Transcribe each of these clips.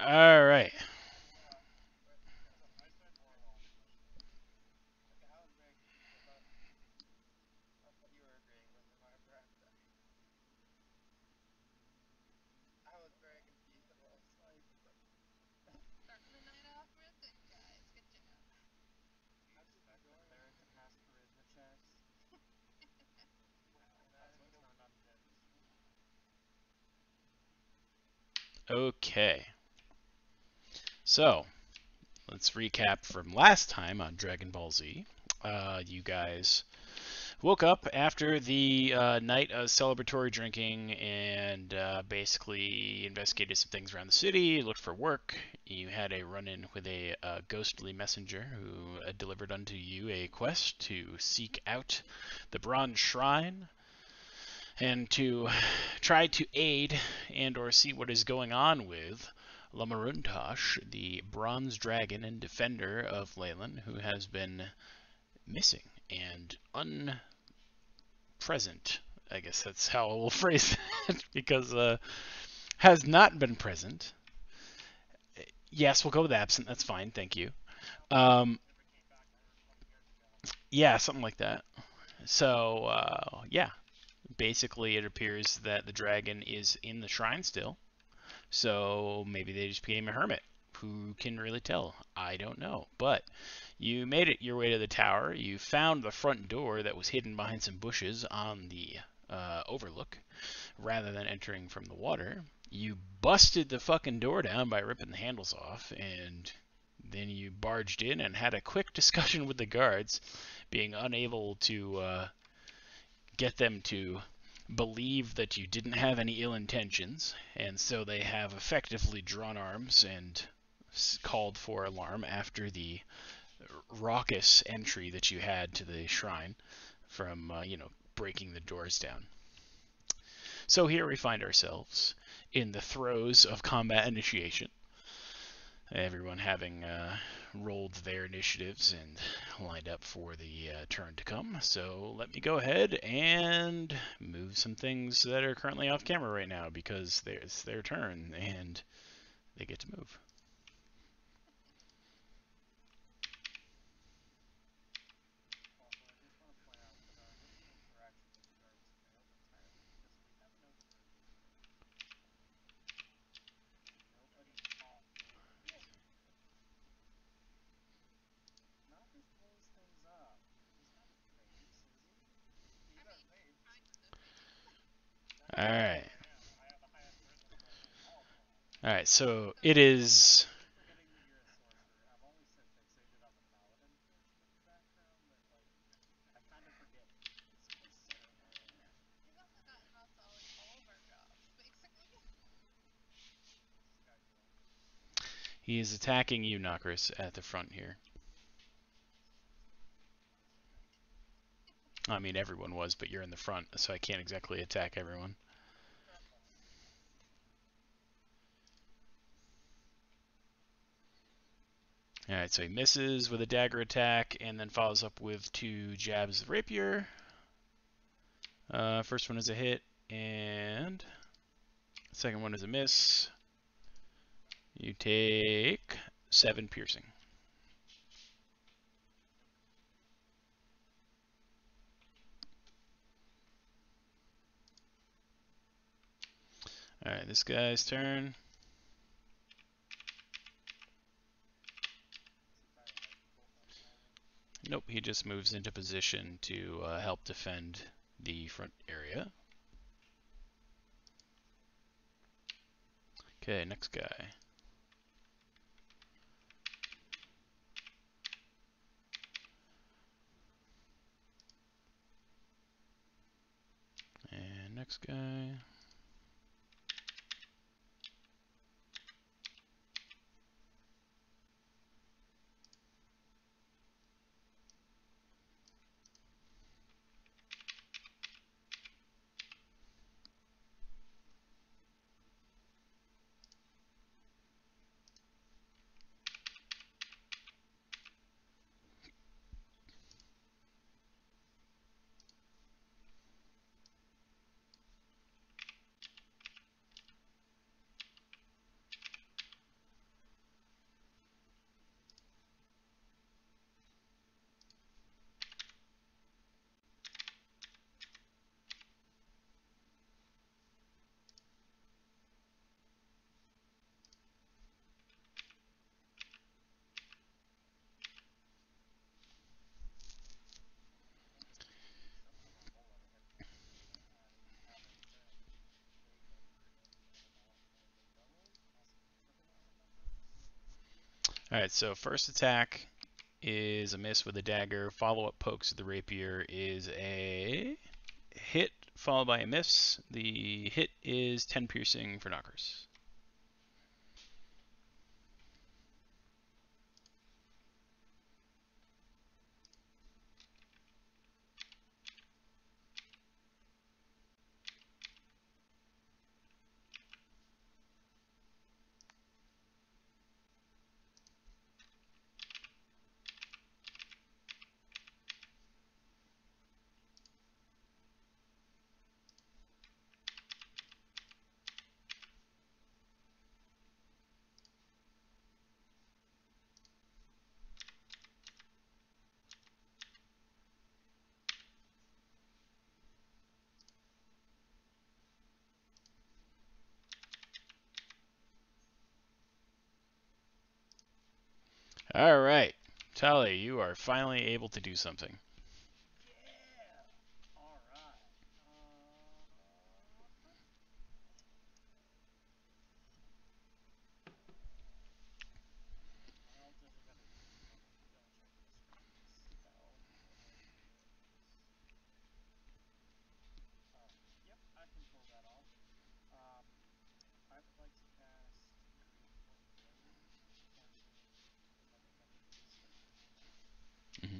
All right. Okay. So, let's recap from last time on Dragon Ball Z. You guys woke up after the night of celebratory drinking and basically investigated some things around the city, looked for work. You had a run in with a ghostly messenger who delivered unto you a quest to seek out the Bronze Shrine and to try to aid and or see what is going on with Lamaruntash, the bronze dragon and defender of Leyland, who has been missing and unpresent. I guess that's how we'll phrase that, because has not been present. Yes, we'll go with absent. That's fine. Thank you. Um, yeah, something like that. So, yeah, basically it appears that the dragon is in the shrine still. So maybe they just became a hermit. Who can really tell? I don't know. But you made it your way to the tower. You found the front door that was hidden behind some bushes on the overlook. Rather than entering from the water, you busted the fucking door down by ripping the handles off, and then you barged in and had a quick discussion with the guards, being unable to get them to believe that you didn't have any ill intentions, and so they have effectively drawn arms and called for alarm after the raucous entry that you had to the shrine from, breaking the doors down. So here we find ourselves in the throes of combat initiation. Everyone having rolled their initiatives and lined up for the turn to come. So let me go ahead and move some things that are currently off camera right now because it's their turn and they get to move. All right. All right. So it is. He is attacking you, Nokris, at the front here. I mean, everyone was, but you're in the front, so I can't exactly attack everyone. Alright, so he misses with a dagger attack and then follows up with two jabs of rapier. First one is a hit, and second one is a miss. You take 7 piercing. Alright, this guy's turn. Nope, he just moves into position to help defend the front area. Okay, next guy. And next guy. Alright, so first attack is a miss with a dagger. Follow-up pokes with the rapier is a hit, followed by a miss. The hit is 10 piercing for knockers. Alright, Tali, you are finally able to do something. Mm-hmm.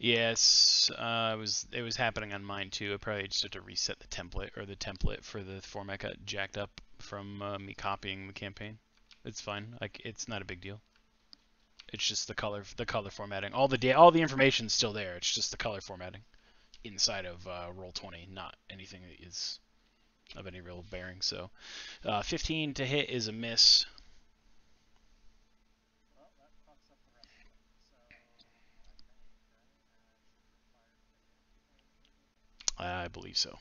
Yes, it was happening on mine too. I probably just had to reset the template, or the template for the format got jacked up from me copying the campaign. It's fine. Like, it's not a big deal. It's just the color formatting. All the information's still there. It's just the color formatting inside of Roll20, not anything that is of any real bearing. So, 15 to hit is a miss. I believe so.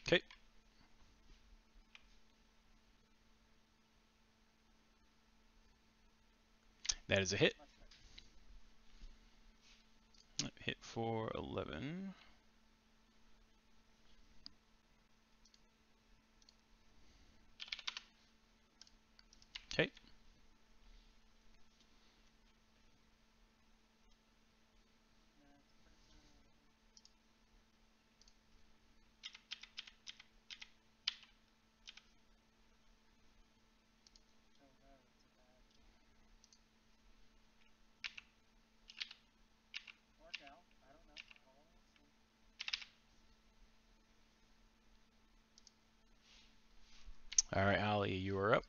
Okay, that is a hit. Hit for 11. Okay. All right, Ali, you are up.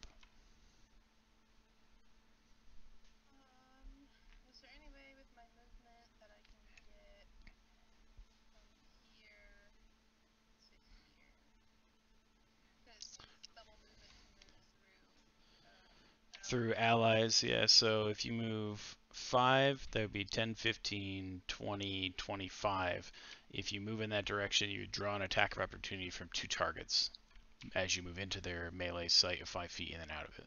Through allies, yeah. So if you move 5, that would be 10, 15, 20, 25. If you move in that direction, you draw an attack of opportunity from 2 targets as you move into their melee sight of 5 feet and then out of it.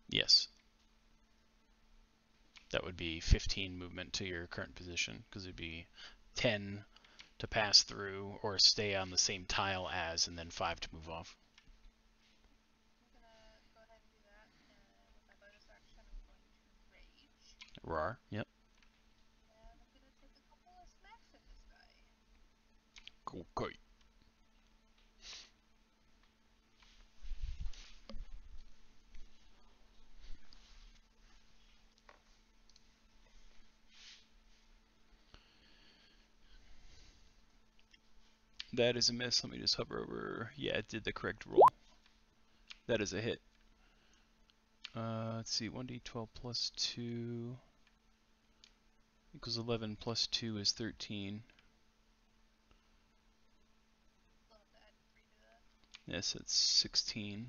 Yes. That would be 15 movement to your current position, because it'd be 10 to pass through or stay on the same tile as, and then 5 to move off. Rar, yep. Okay. That is a miss. Let me just hover over. Yeah, it did the correct roll. That is a hit. Let's see, 1d12 plus 2 equals 11 plus 2 is 13. Yes, it's 16.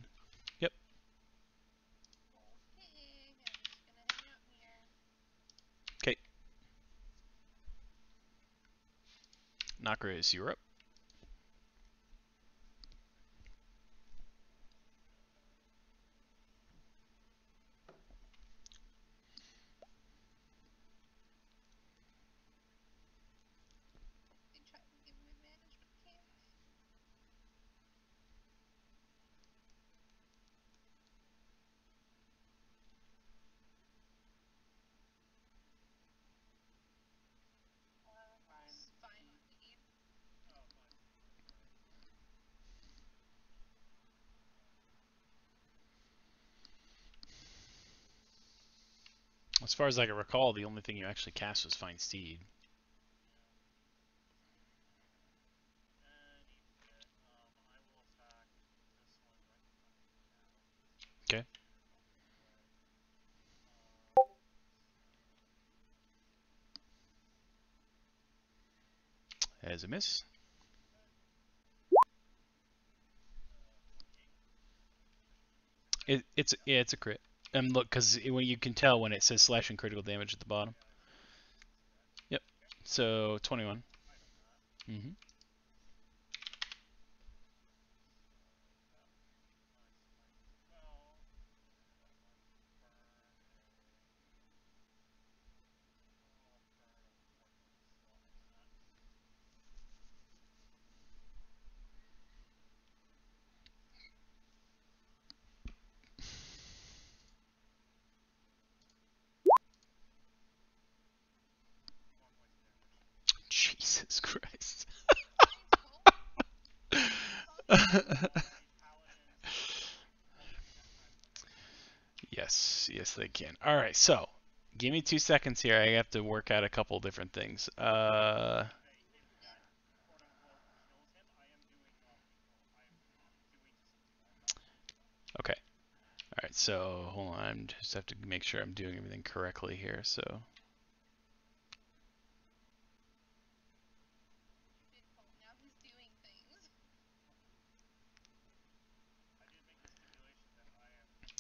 Yep. Okay. Nokra, you're up. As far as I can recall, the only thing you actually cast was Find Steed. Okay. As a miss. It's a crit. And look, because when you can tell when it says slashing critical damage at the bottom. Yep. So 21. Mm-hmm. Jesus Christ. Yes, yes they can. All right, so give me 2 seconds here. I have to work out a couple different things. Okay. All right, so hold on. I just have to make sure I'm doing everything correctly here. So.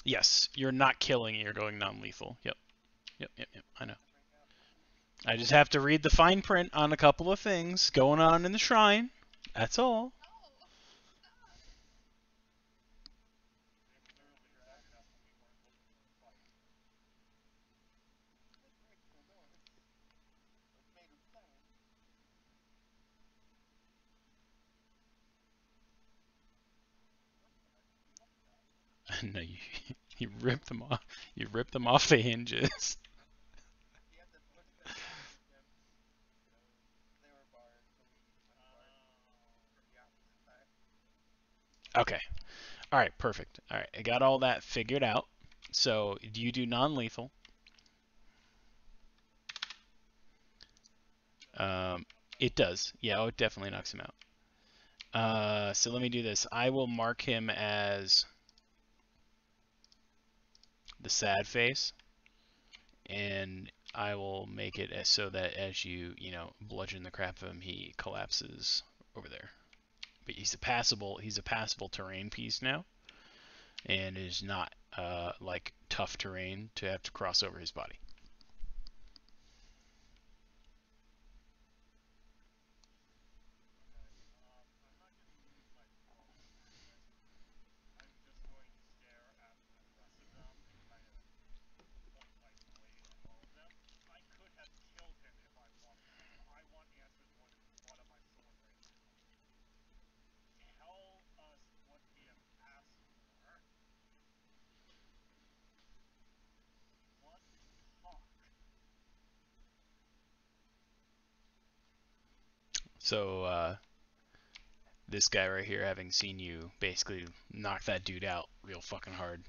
Yes, you're not killing, you're going non-lethal. Yep. Yep. I know. I just have to read the fine print on a couple of things going on in the shrine. That's all. No, you ripped them off. You ripped them off the hinges. Okay. All right. Perfect. All right. I got all that figured out. So you do non-lethal. It does. Yeah. Oh, it definitely knocks him out. So let me do this. I will mark him as the sad face, and I will make it as so that as you bludgeon the crap of him, he collapses over there. But he's a passable terrain piece now, and is not like tough terrain to have to cross over his body. So this guy right here, having seen you basically knock that dude out real fucking hard,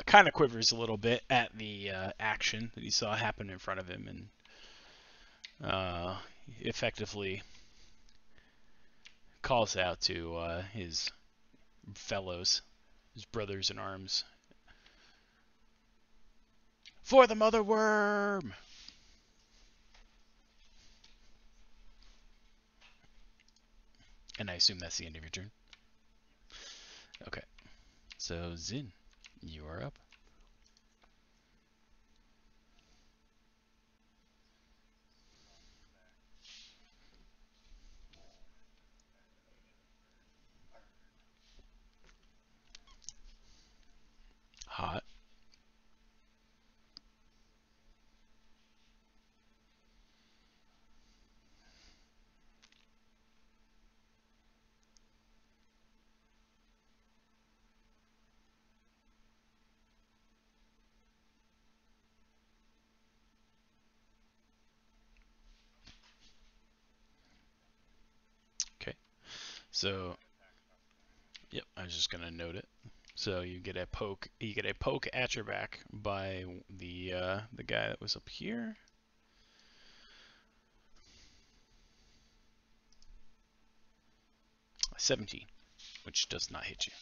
kind of quivers a little bit at the action that he saw happen in front of him, and effectively calls out to his fellows his brothers in arms. For the mother worm! And I assume that's the end of your turn. Okay. So, Zin, you are up. Hot. Okay. So, yep, I was just gonna note it. So you get a poke. You get a poke at your back by the guy that was up here. 17, which does not hit you.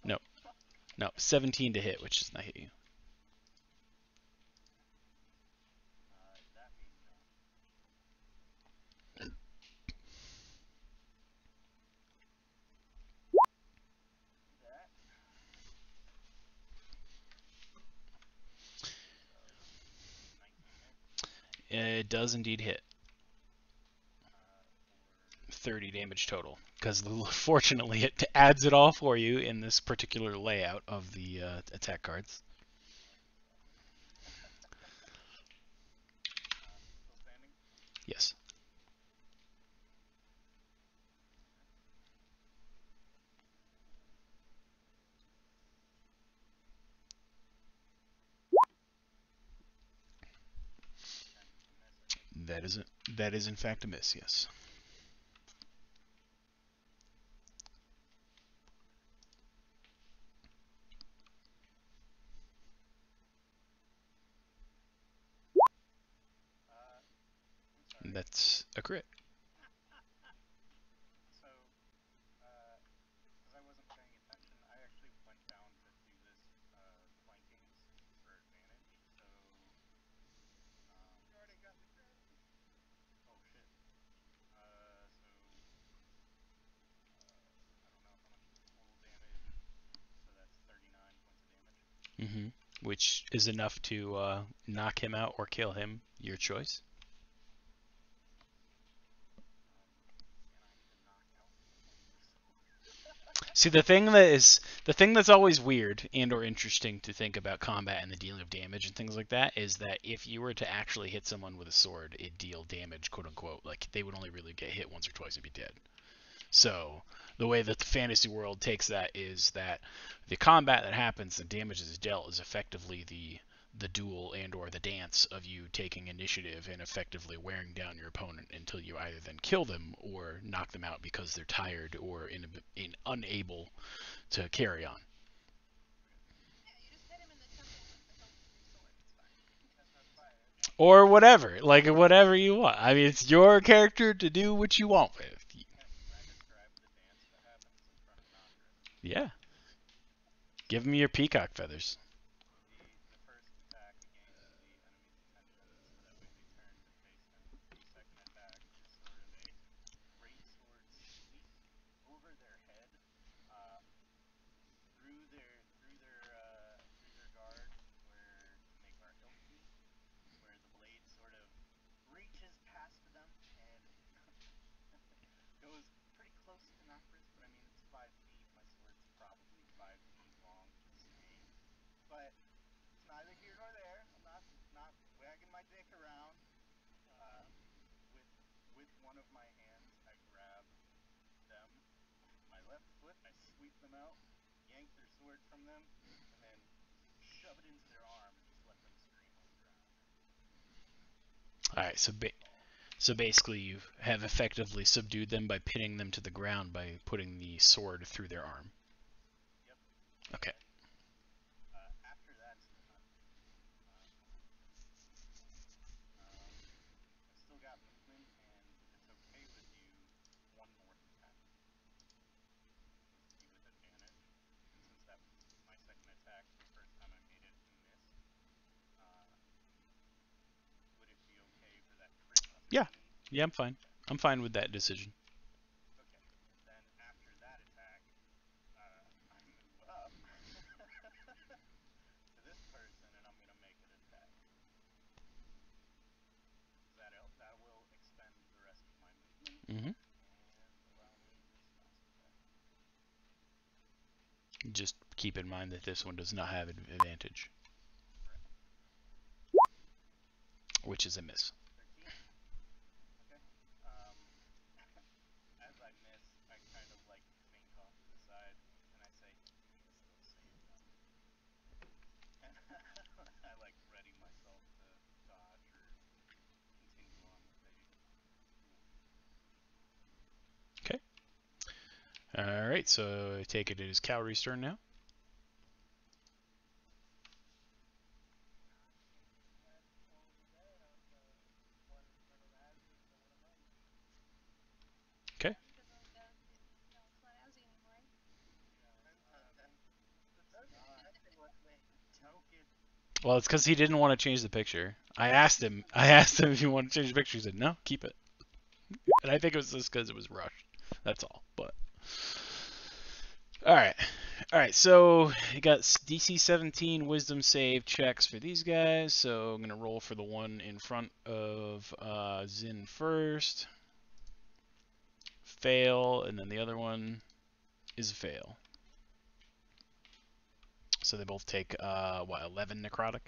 No, no, 17 to hit, which does not hit you. It does indeed hit. 30 damage total. Because fortunately, it adds it all for you in this particular layout of the attack cards. Yes. That is in fact a miss. Yes. That's a crit. Mm-hmm. Which is enough to knock him out or kill him. Your choice. See, the thing that's always weird and or interesting to think about combat and the dealing of damage and things like that is that if you were to actually hit someone with a sword, it deal damage, quote unquote. Like they would only really get hit once or twice and be dead. So the way that the fantasy world takes that is that the combat that happens, the damage that is dealt, is effectively the duel and or the dance of you taking initiative and effectively wearing down your opponent until you either then kill them or knock them out because they're tired or unable to carry on. Or whatever, like whatever you want. I mean, it's your character to do what you want with. Yeah, give me your peacock feathers. All right, so basically you have effectively subdued them by pinning them to the ground by putting the sword through their arm. Okay. Yeah, I'm fine. I'm fine with that decision. Hmm. Just keep in mind that this one does not have advantage, which is a miss. Okay. All right. So I take it is Cowrie's turn now. Okay. Well, it's because he didn't want to change the picture. I asked him. I asked him if he wanted to change the picture. He said no, keep it. And I think it was just because it was rushed. That's all. But all right. All right, so you got DC 17 Wisdom save checks for these guys. So I'm gonna roll for the one in front of Zin first. Fail, and then the other one is a fail. So they both take 11 necrotic.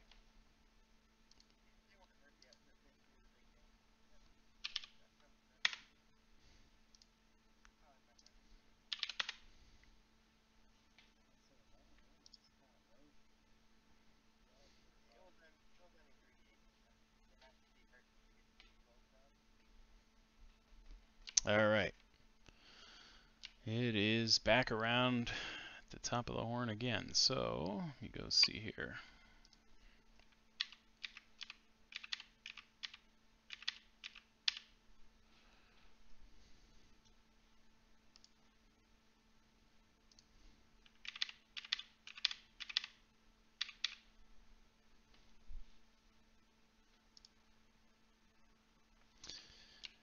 All right. It is back around at the top of the horn again. So let me go see here.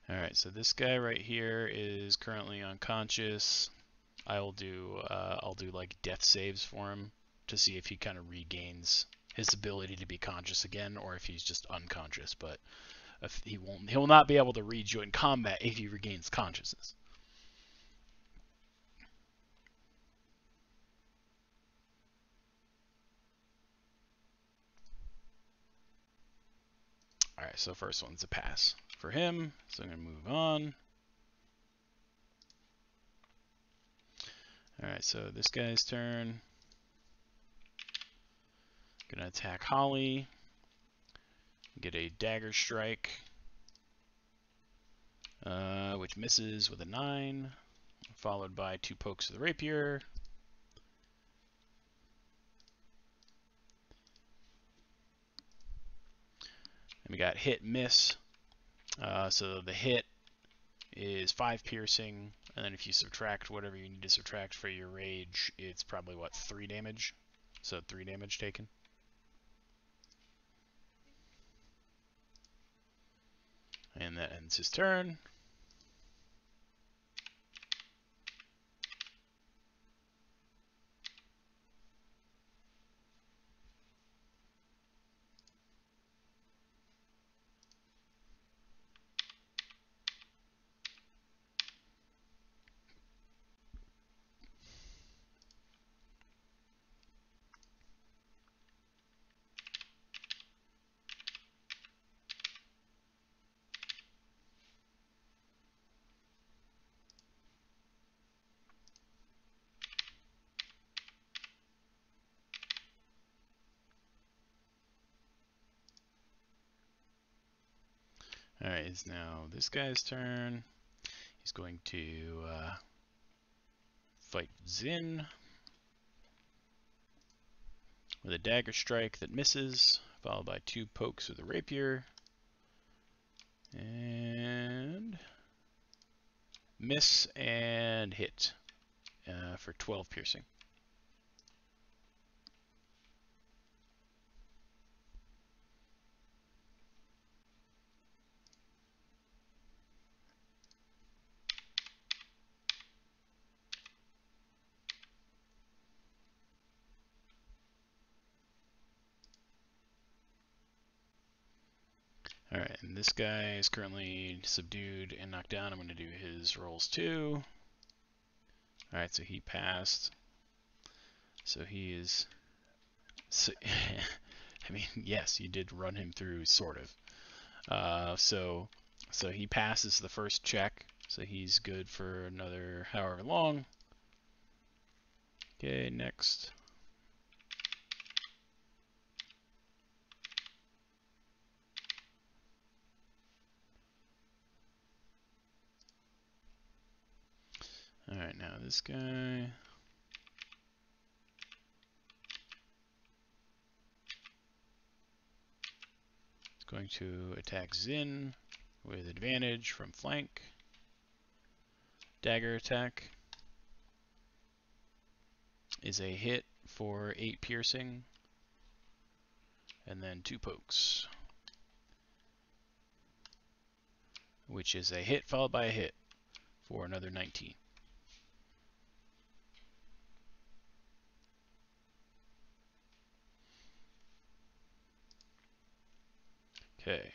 All right, so this guy right here is currently unconscious. I'll do like death saves for him to see if he kind of regains his ability to be conscious again, or if he's just unconscious. But if he will not be able to rejoin combat if he regains consciousness. All right, so first one's a pass for him. So I'm gonna move on. All right, so this guy's turn. Gonna attack Holly. Get a dagger strike, which misses with a 9, followed by 2 pokes of the rapier. And we got hit, miss. So the hit is 5 piercing, and then if you subtract whatever you need to subtract for your rage, it's probably, what, 3 damage? So 3 damage taken. And that ends his turn. Alright, it's now this guy's turn. He's going to fight Zin with a dagger strike that misses, followed by 2 pokes with a rapier. And miss and hit for 12 piercing. Alright, and this guy is currently subdued and knocked down. I'm going to do his rolls too. Alright, so he passed. So he is... So, I mean, yes, you did run him through, sort of. So he passes the first check, so he's good for another however long. Okay, next. Alright, now this guy. Is going to attack Zin with advantage from flank. Dagger attack is a hit for 8 piercing, and then 2 pokes, which is a hit followed by a hit for another 19. Okay.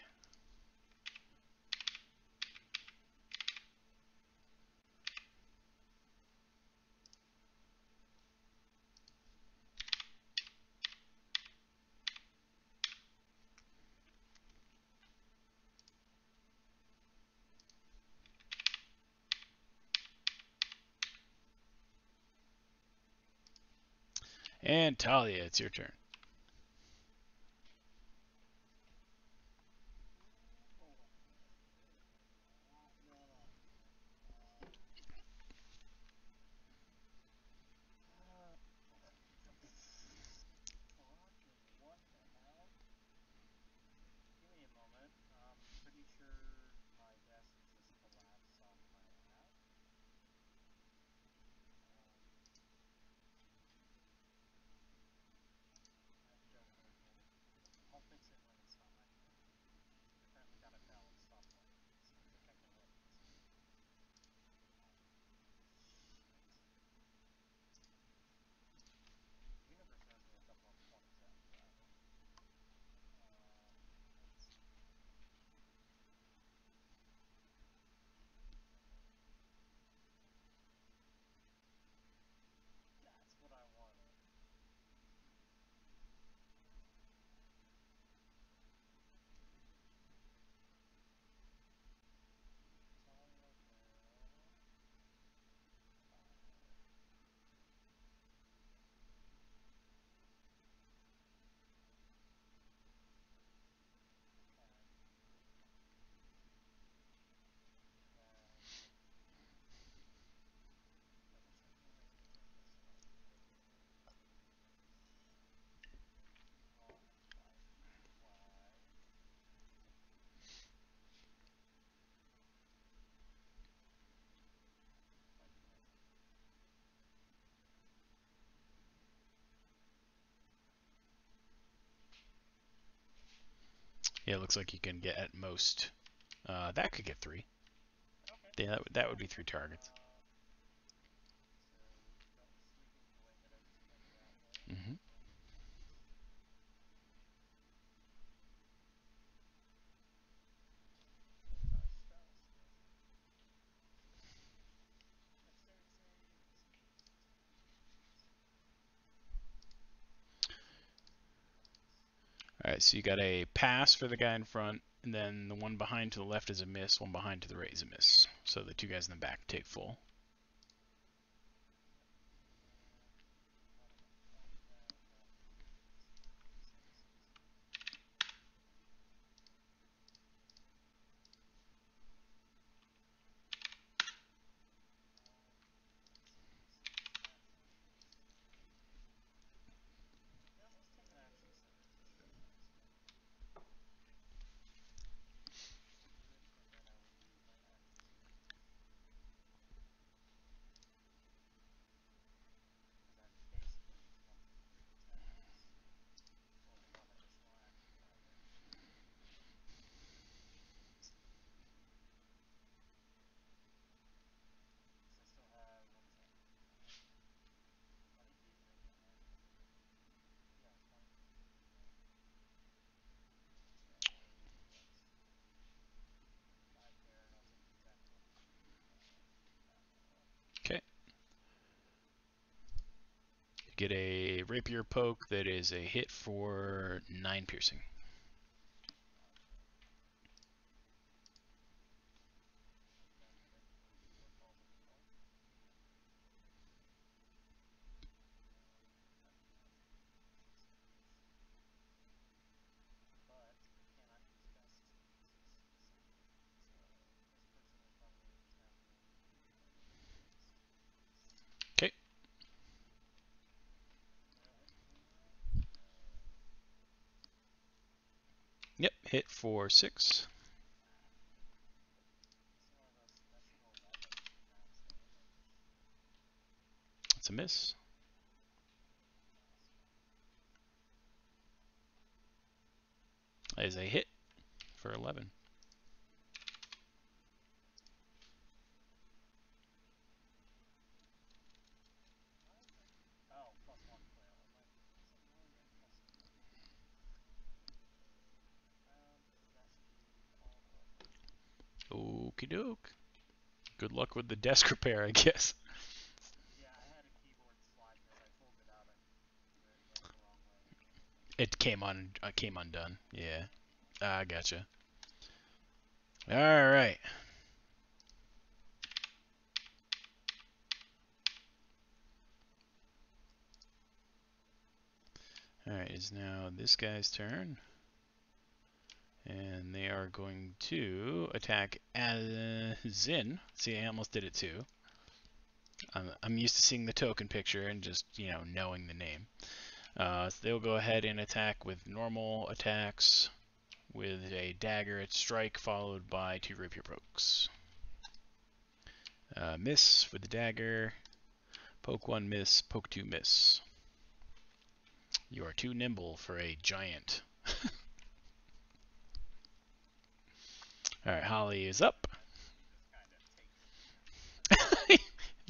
And Talia, it's your turn. Yeah, it looks like you can get at most. That could get 3. Yeah, that would be 3 targets. Mm-hmm. Alright, so you got a pass for the guy in front, and then the one behind to the left is a miss, one behind to the right is a miss. So the 2 guys in the back take full. Get a rapier poke that is a hit for 9 piercing. Okay. Yep, hit for 6. That's a miss. That is a hit for 11. Okie doke. Good luck with the desk repair, I guess. It came undone. Yeah. I gotcha. All right. All right. It's now this guy's turn, and they are going to attack Zin. See, I almost did it too. I'm used to seeing the token picture and just knowing the name. So they'll go ahead and attack with normal attacks with a dagger at strike, followed by 2 rapier pokes. Miss with the dagger. Poke 1, miss. Poke 2, miss. You are too nimble for a giant. Alright, Holly is up. He's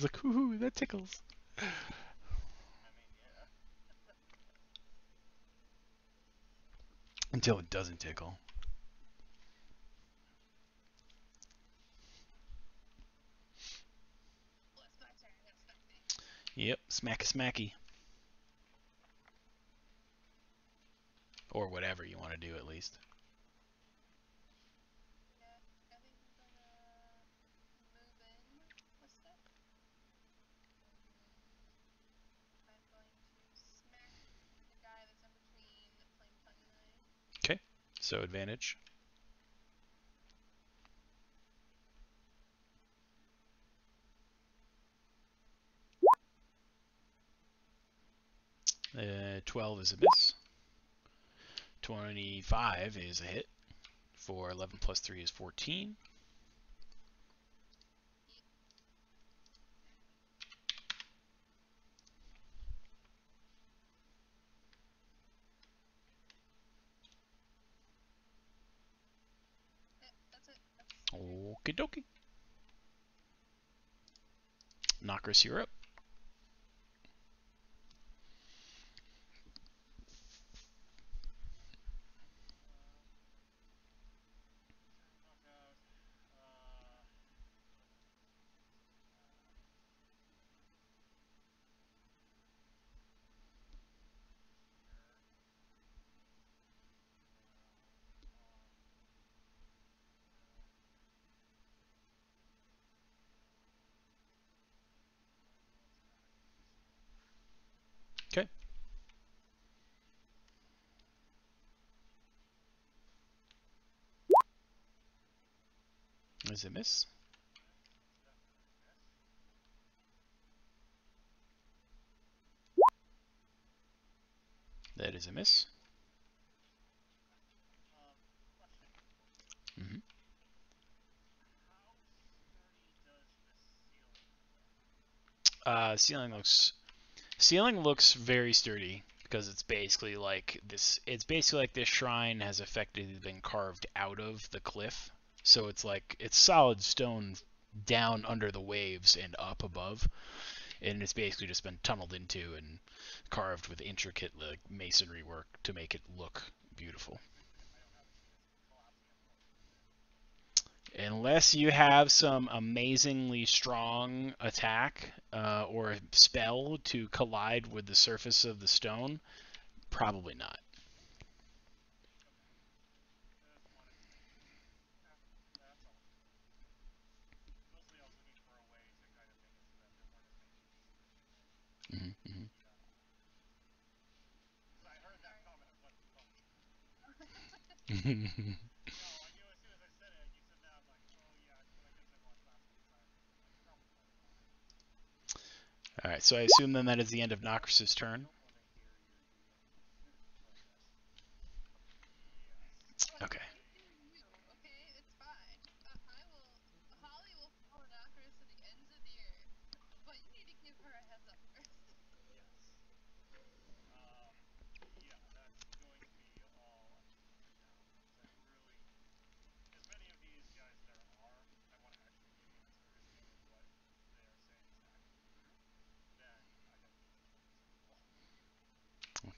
like, ooh, that tickles. Until it doesn't tickle. Yep, smacky smacky. Or whatever you want to do, at least. Okay, so advantage. Uh, 12 is a miss. 25 is a hit. For 11 plus 3 is 14. Okie dokie. Nokris, you're up. Okay. Is a miss. That is a miss. Mm-hmm. Ceiling looks very sturdy because it's basically like this. It's basically like this shrine has effectively been carved out of the cliff, so it's like it's solid stone down under the waves and up above, and it's basically just been tunneled into and carved with intricate like masonry work to make it look beautiful. Unless you have some amazingly strong attack or spell to collide with the surface of the stone, probably not. Mm-hmm. All right, so I assume then that is the end of Nokris's turn. Okay.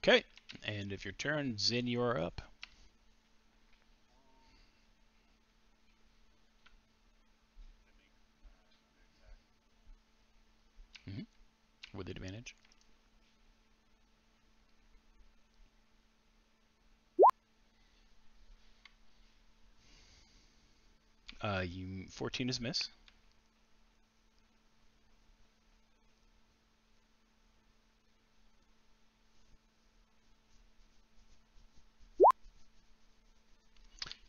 Okay. End of your turn. Zin, you are up. Mm-hmm. With advantage. You 14 is miss.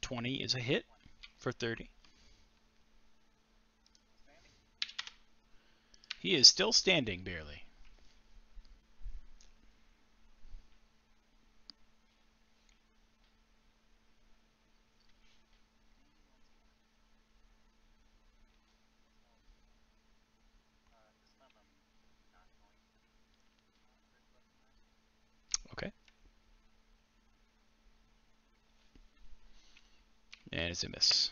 $20 is a hit for 30. He is still standing barely. Okay. And it's a miss.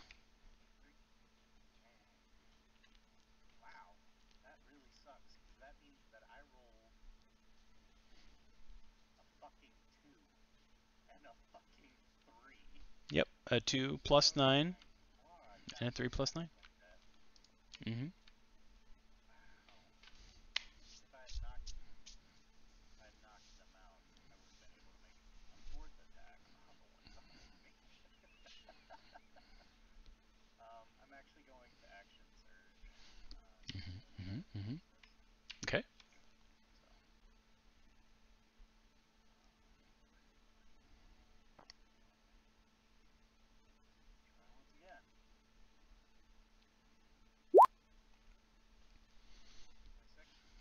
Yep. A 2 plus 9 and a 3 plus 9. Mm-hmm. Mm-hmm. Mm-hmm. Okay.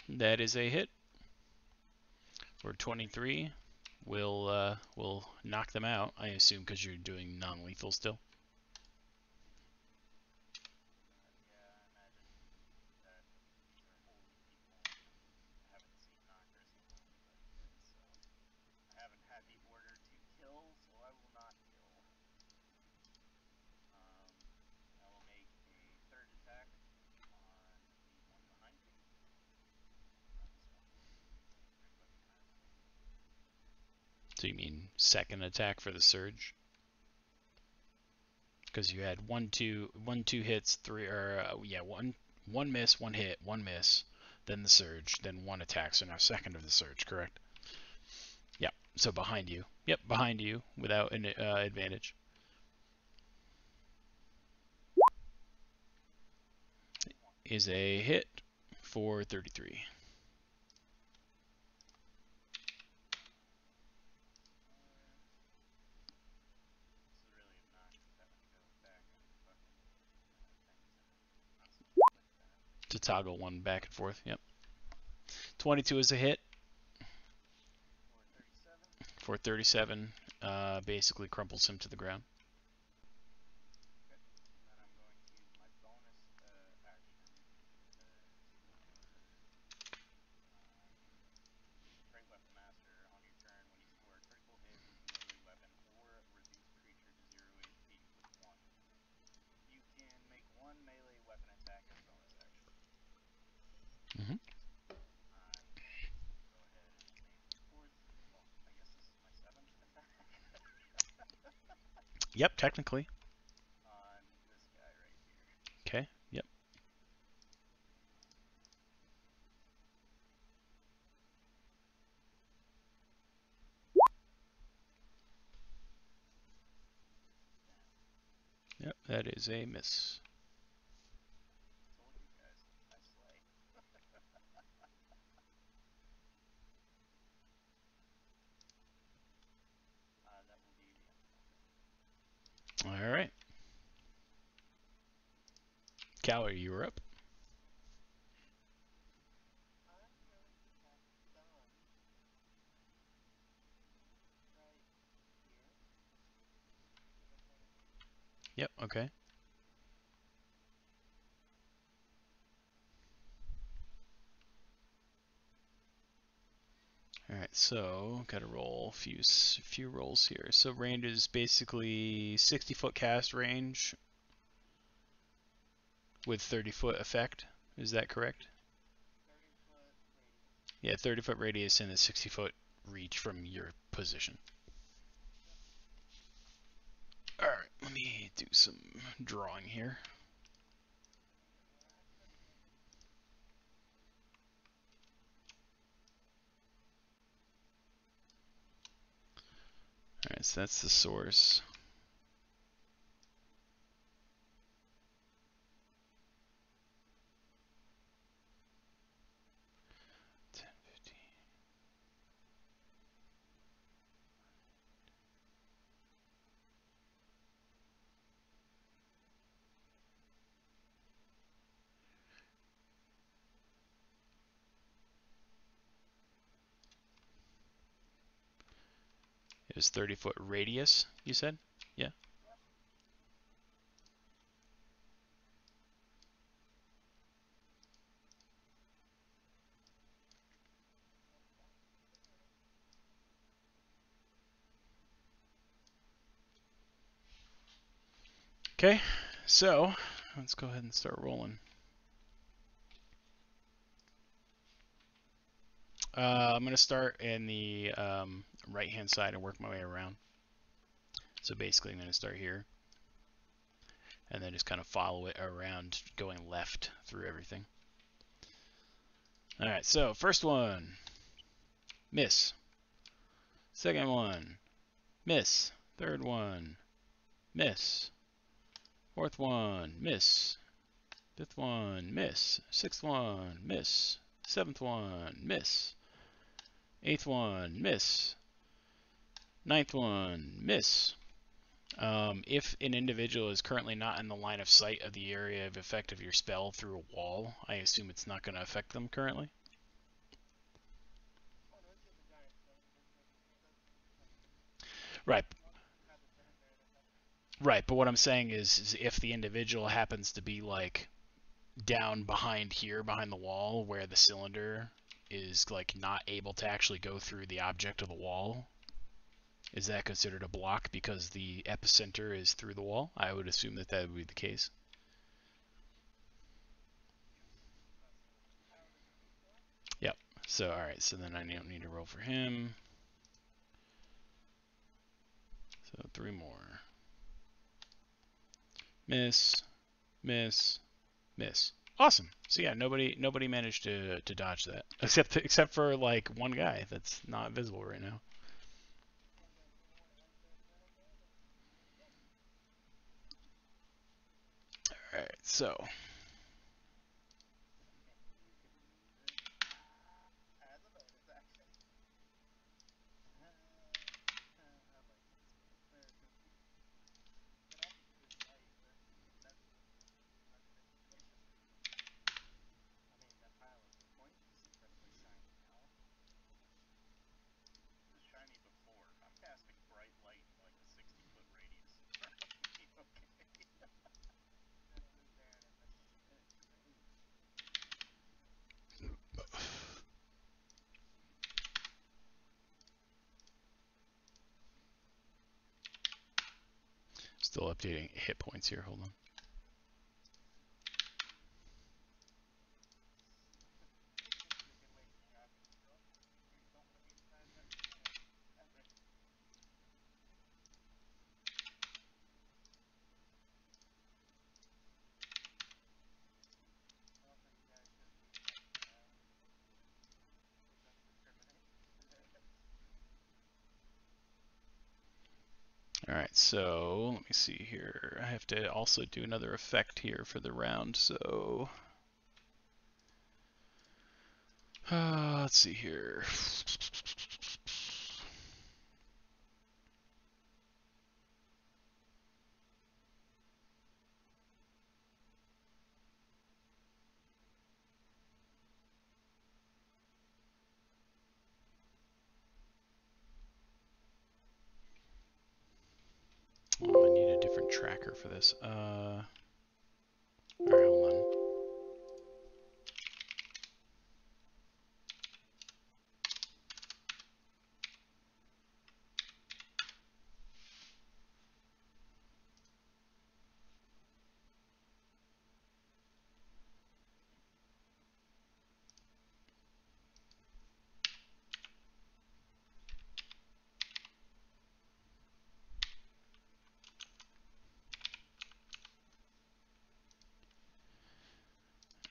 That is a hit for 23. Will knock them out, I assume, because you're doing non-lethal still. So you mean second attack for the surge? Because you had one, two hits, three, or yeah, one miss, one hit, one miss, then the surge, then one attack. So now second of the surge, correct? Yeah. So behind you. Yep, behind you without an advantage. Is a hit for 33. To toggle one back and forth. Yep. 22 is a hit for 37. Basically crumples him to the ground. Mm-hmm. Yep, technically. Yep, that is a miss. All right. Callie, you're up. Yep, okay. All right, so got to roll a few rolls here. So range is basically 60-foot cast range with 30-foot effect. Is that correct? Yeah, 30-foot radius and a 60-foot reach from your position. All right, let me do some drawing here. All right, so that's the source. It was 30-foot radius, you said? Yeah. Okay, so let's go ahead and start rolling. I'm going to start in the right-hand side and work my way around. So basically, I'm going to start here and then just kind of follow it around, going left through everything. All right, so first one, miss. Second one, miss. Third one, miss. Fourth one, miss. Fifth one, miss. Sixth one, miss. Seventh one, miss. Eighth one, miss. Ninth one, miss. If an individual is currently not in the line of sight of the area of effect of your spell through a wall, I assume it's not going to affect them currently. Right. Right, but what I'm saying is if the individual happens to be like down behind here, behind the wall, where the cylinder is like not able to actually go through the object of the wall, is that considered a block because the epicenter is through the wall? I would assume that that would be the case. Yep. So, alright, so then I don't need to roll for him. So 3 more. Miss, miss, miss. Awesome. So yeah, nobody managed to dodge that except for like one guy that's not visible right now. All right, so still updating hit points here. Hold on. Alright, so let me see here. I have to also do another effect here for the round, so let's see here. Oh, I need a different tracker for this. Alright, hold on.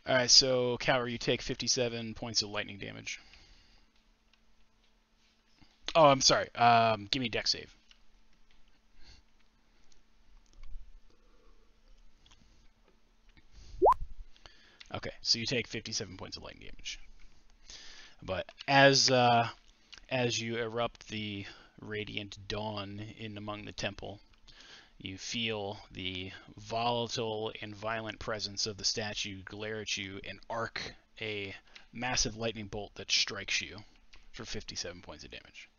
Alright, so Cower, you take 57 points of lightning damage. Oh, I'm sorry. Give me a dex save. Okay, so you take 57 points of lightning damage. But as you erupt the radiant dawn in among the temple, you feel the volatile and violent presence of the statue glare at you and arc a massive lightning bolt that strikes you for 57 points of damage.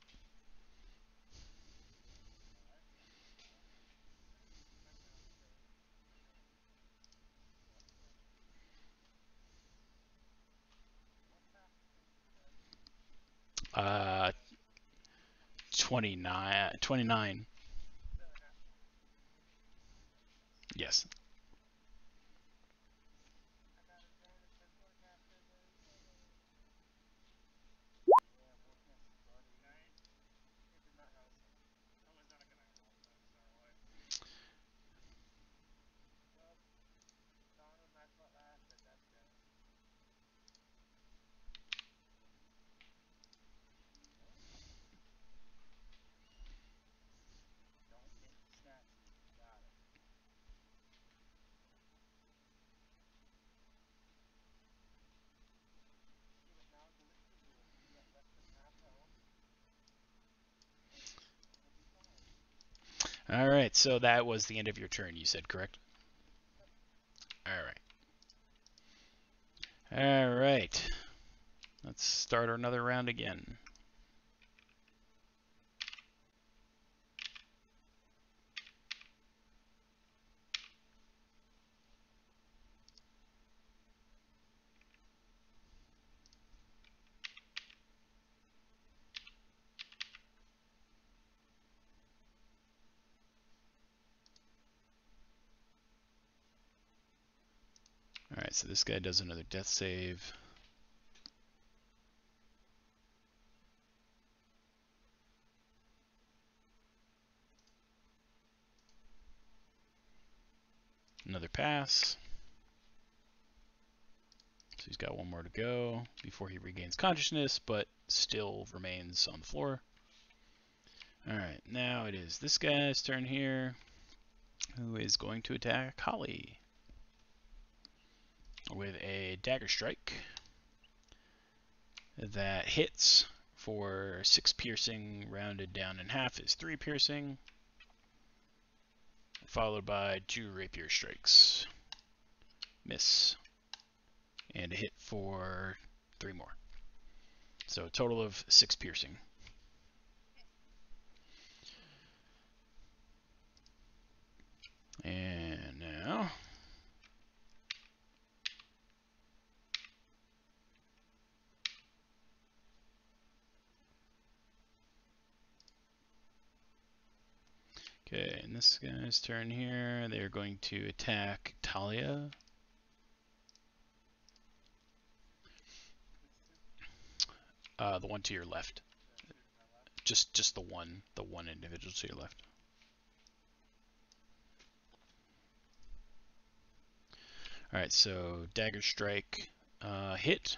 29. Yes. All right, so that was the end of your turn, you said, correct? All right. All right. Let's start another round again. All right, so this guy does another death save. Another pass. So he's got one more to go before he regains consciousness, but still remains on the floor. Alright, now it is this guy's turn here, who is going to attack Holly with a dagger strike that hits for 6 piercing, rounded down in half is 3 piercing, followed by 2 rapier strikes. Miss. And a hit for 3 more. So a total of 6 piercing. And now okay, and this guy's turn here. They're going to attack Talia. The one to your left. Just the one individual to your left. Alright, so dagger strike hit.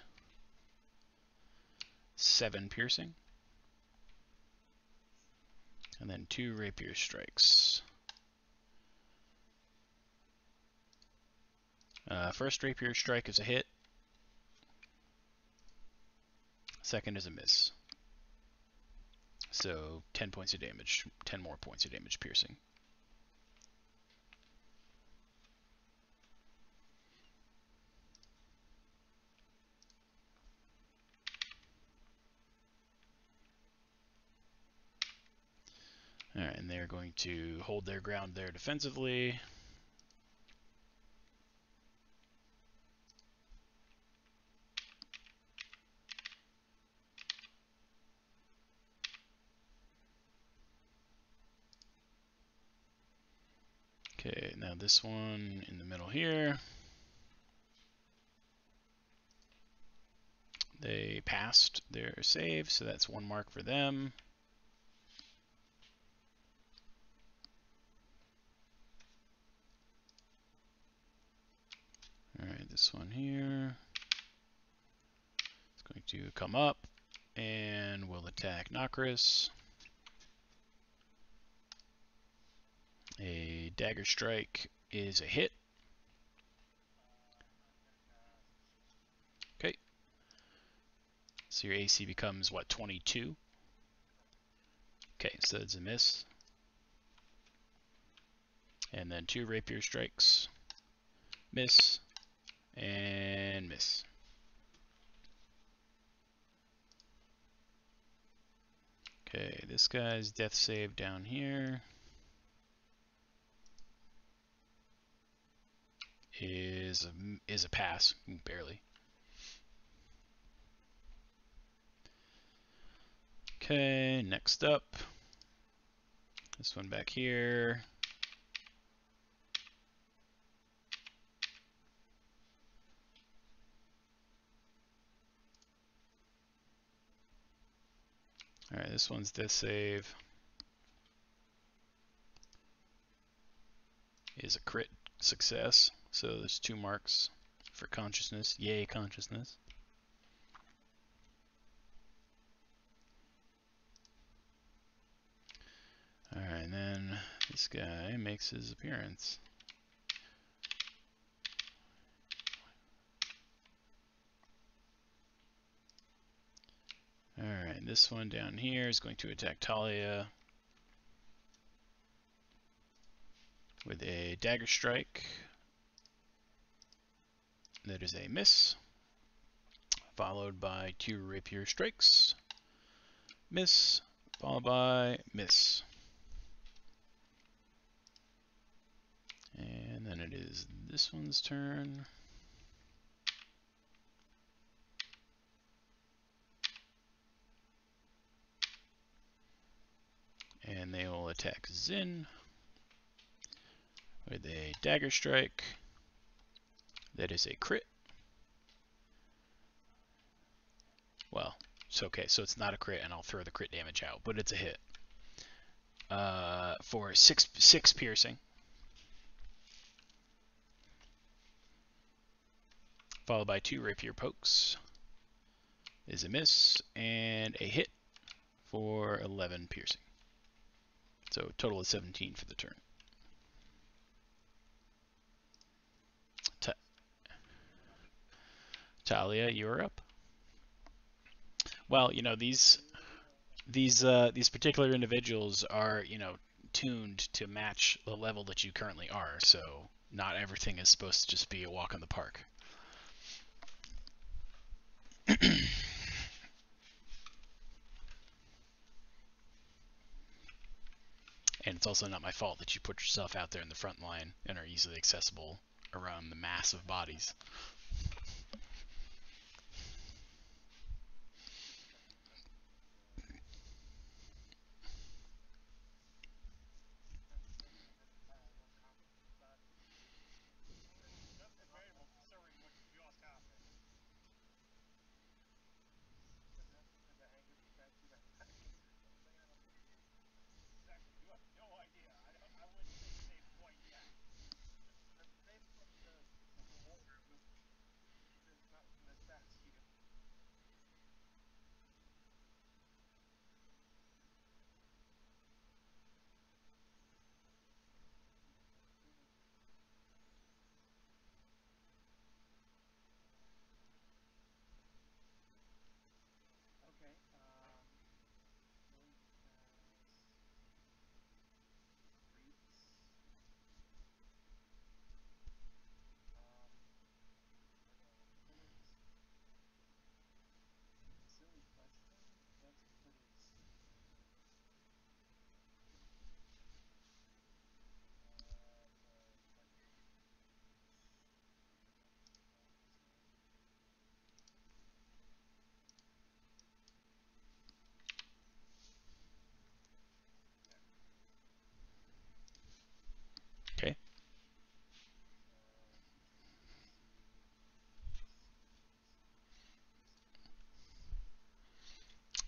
7 piercing. And then 2 rapier strikes. First rapier strike is a hit. Second is a miss. So 10 points of damage, 10 more points of damage piercing. Alright, and they're going to hold their ground there defensively. Okay, now this one in the middle here. They passed their save, so that's 1 mark for them. Alright, this one here is going to come up and will attack Nokris. A dagger strike is a hit. Okay. So your AC becomes, what, 22? Okay, so it's a miss. And then 2 rapier strikes. Miss. And miss. Okay, this guy's death save down here is a pass, barely. Okay, next up, this one back here. All right, this one's death save is a crit success, so there's 2 marks for consciousness. Yay, consciousness. Alright, and then this guy makes his appearance. Alright, this one down here is going to attack Talia with a dagger strike. That is a miss, followed by 2 rapier strikes. Miss, followed by miss. And then it is this one's turn. And they will attack Zin with a dagger strike. That is a crit. Well, it's okay, so it's not a crit, and I'll throw the crit damage out, but it's a hit. For 6 piercing. Followed by 2 rapier pokes. Is a miss, and a hit for 11 piercing. So total is 17 for the turn. Talia, you're up. Well, you know, these particular individuals are, you know, tuned to match the level that you currently are, so not everything is supposed to just be a walk in the park. And it's also not my fault that you put yourself out there in the front line and are easily accessible around the mass of bodies.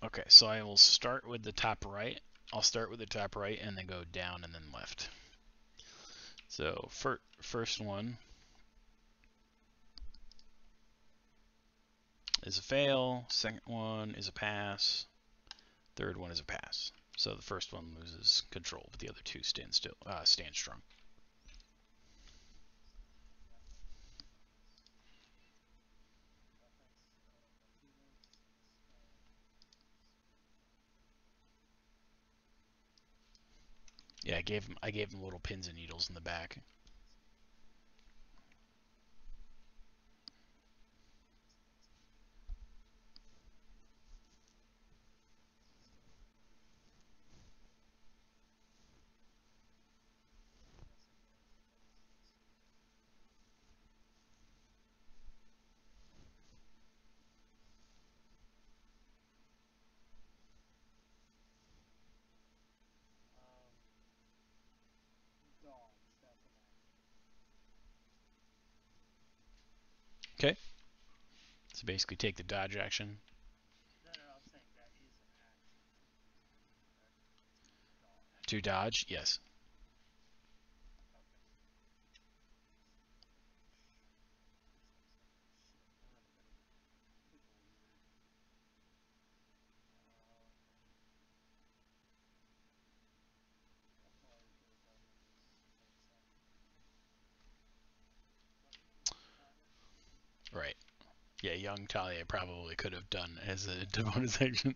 Okay, so I will start with the top right. I'll start with the top right and then go down and then left. So first one is a fail. Second one is a pass. Third one is a pass. So the first one loses control, but the other two stand strong. Yeah, I gave him little pins and needles in the back. Okay. So basically take the dodge action. To dodge, yes. Right. Yeah, young Talia probably could have done as a bonus action.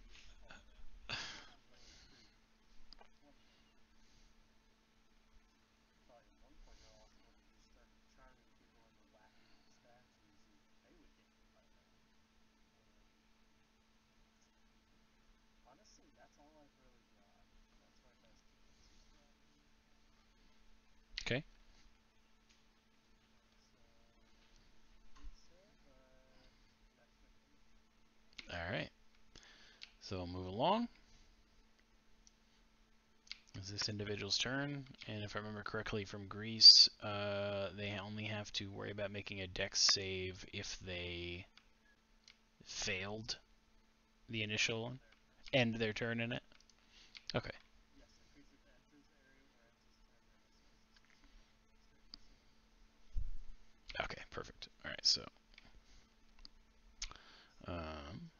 Okay. All right. So we'll move along. It's this individual's turn, and if I remember correctly from Greece, they only have to worry about making a dex save if they failed the initial end their turn in it. Okay. Okay, perfect. All right, so um,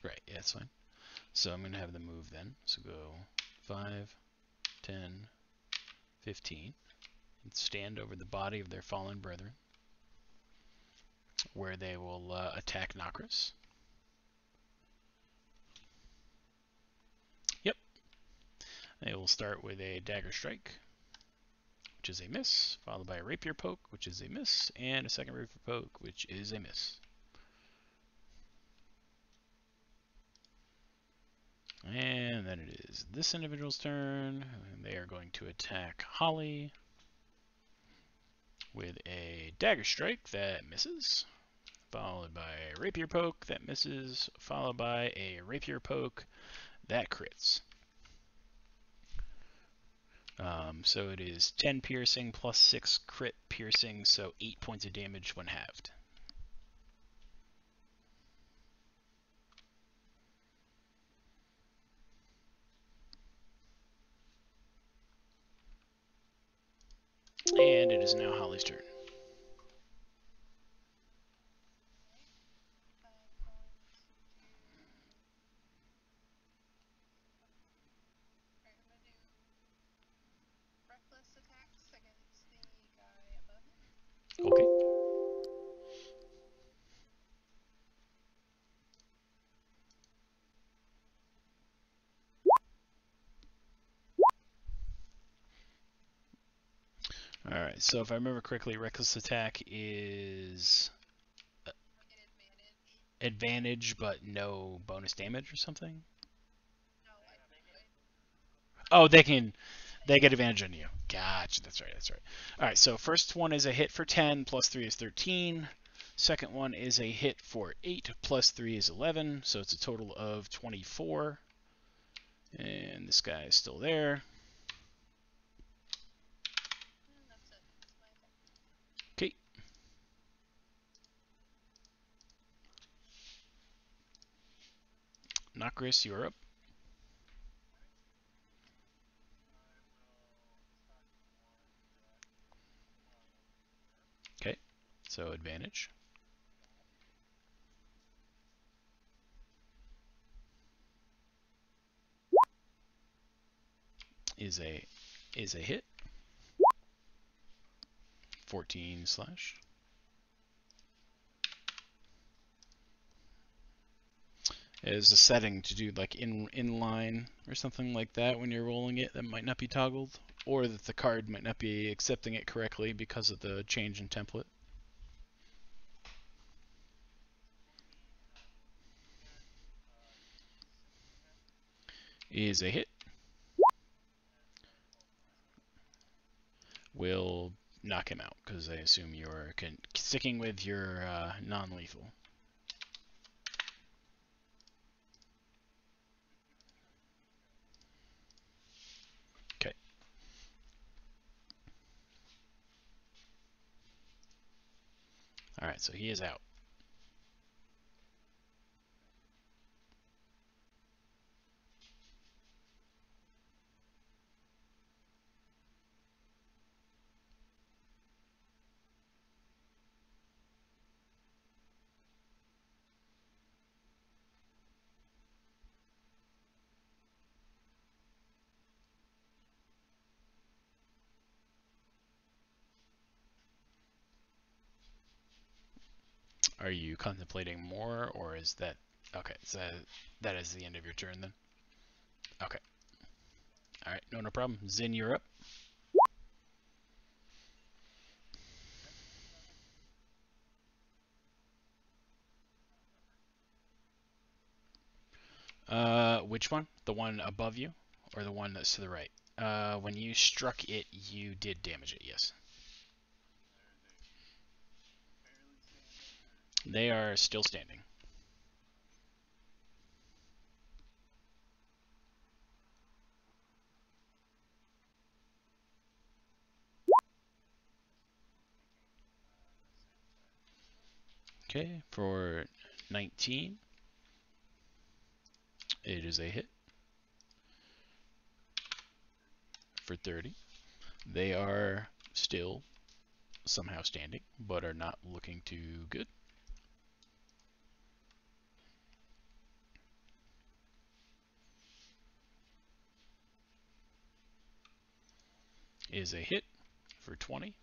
right, yeah, that's fine. So I'm gonna have them move then. So go 5, 10, 15, and stand over the body of their fallen brethren, where they will attack Nokris. Yep. They will start with a dagger strike, which is a miss, followed by a rapier poke, which is a miss, and a second rapier poke, which is a miss. And then it is this individual's turn. And they are going to attack Holly with a dagger strike that misses, followed by a rapier poke that misses, followed by a rapier poke that crits. So it is 10 piercing plus 6 crit piercing, so 8 points of damage when halved. And it is now Holly's turn. Okay. Alright, so if I remember correctly, Reckless Attack is advantage but no bonus damage or something? Oh, they get advantage on you. Gotcha, that's right, that's right. Alright, so first one is a hit for 10, plus 3 is 13. Second one is a hit for 8, plus 3 is 11, so it's a total of 24. And this guy is still there. Okay. Nokris, you're up. Okay, so advantage. Is a hit. 14 slash. There's a setting to do like in line or something like that when you're rolling it that might not be toggled, or that the card might not be accepting it correctly because of the change in template. Is a hit. Will knock him out because I assume you're sticking with your non-lethal. Okay. All right, so he is out. Are you contemplating more, or is that okay? So that is the end of your turn then. Okay. All right, no problem. Zin, you're up. Which one? The one above you, or the one that's to the right? When you struck it, you did damage it. Yes. They are still standing. Okay, for 19, it is a hit. For 30, they are still somehow standing, but are not looking too good. Is a hit for 20.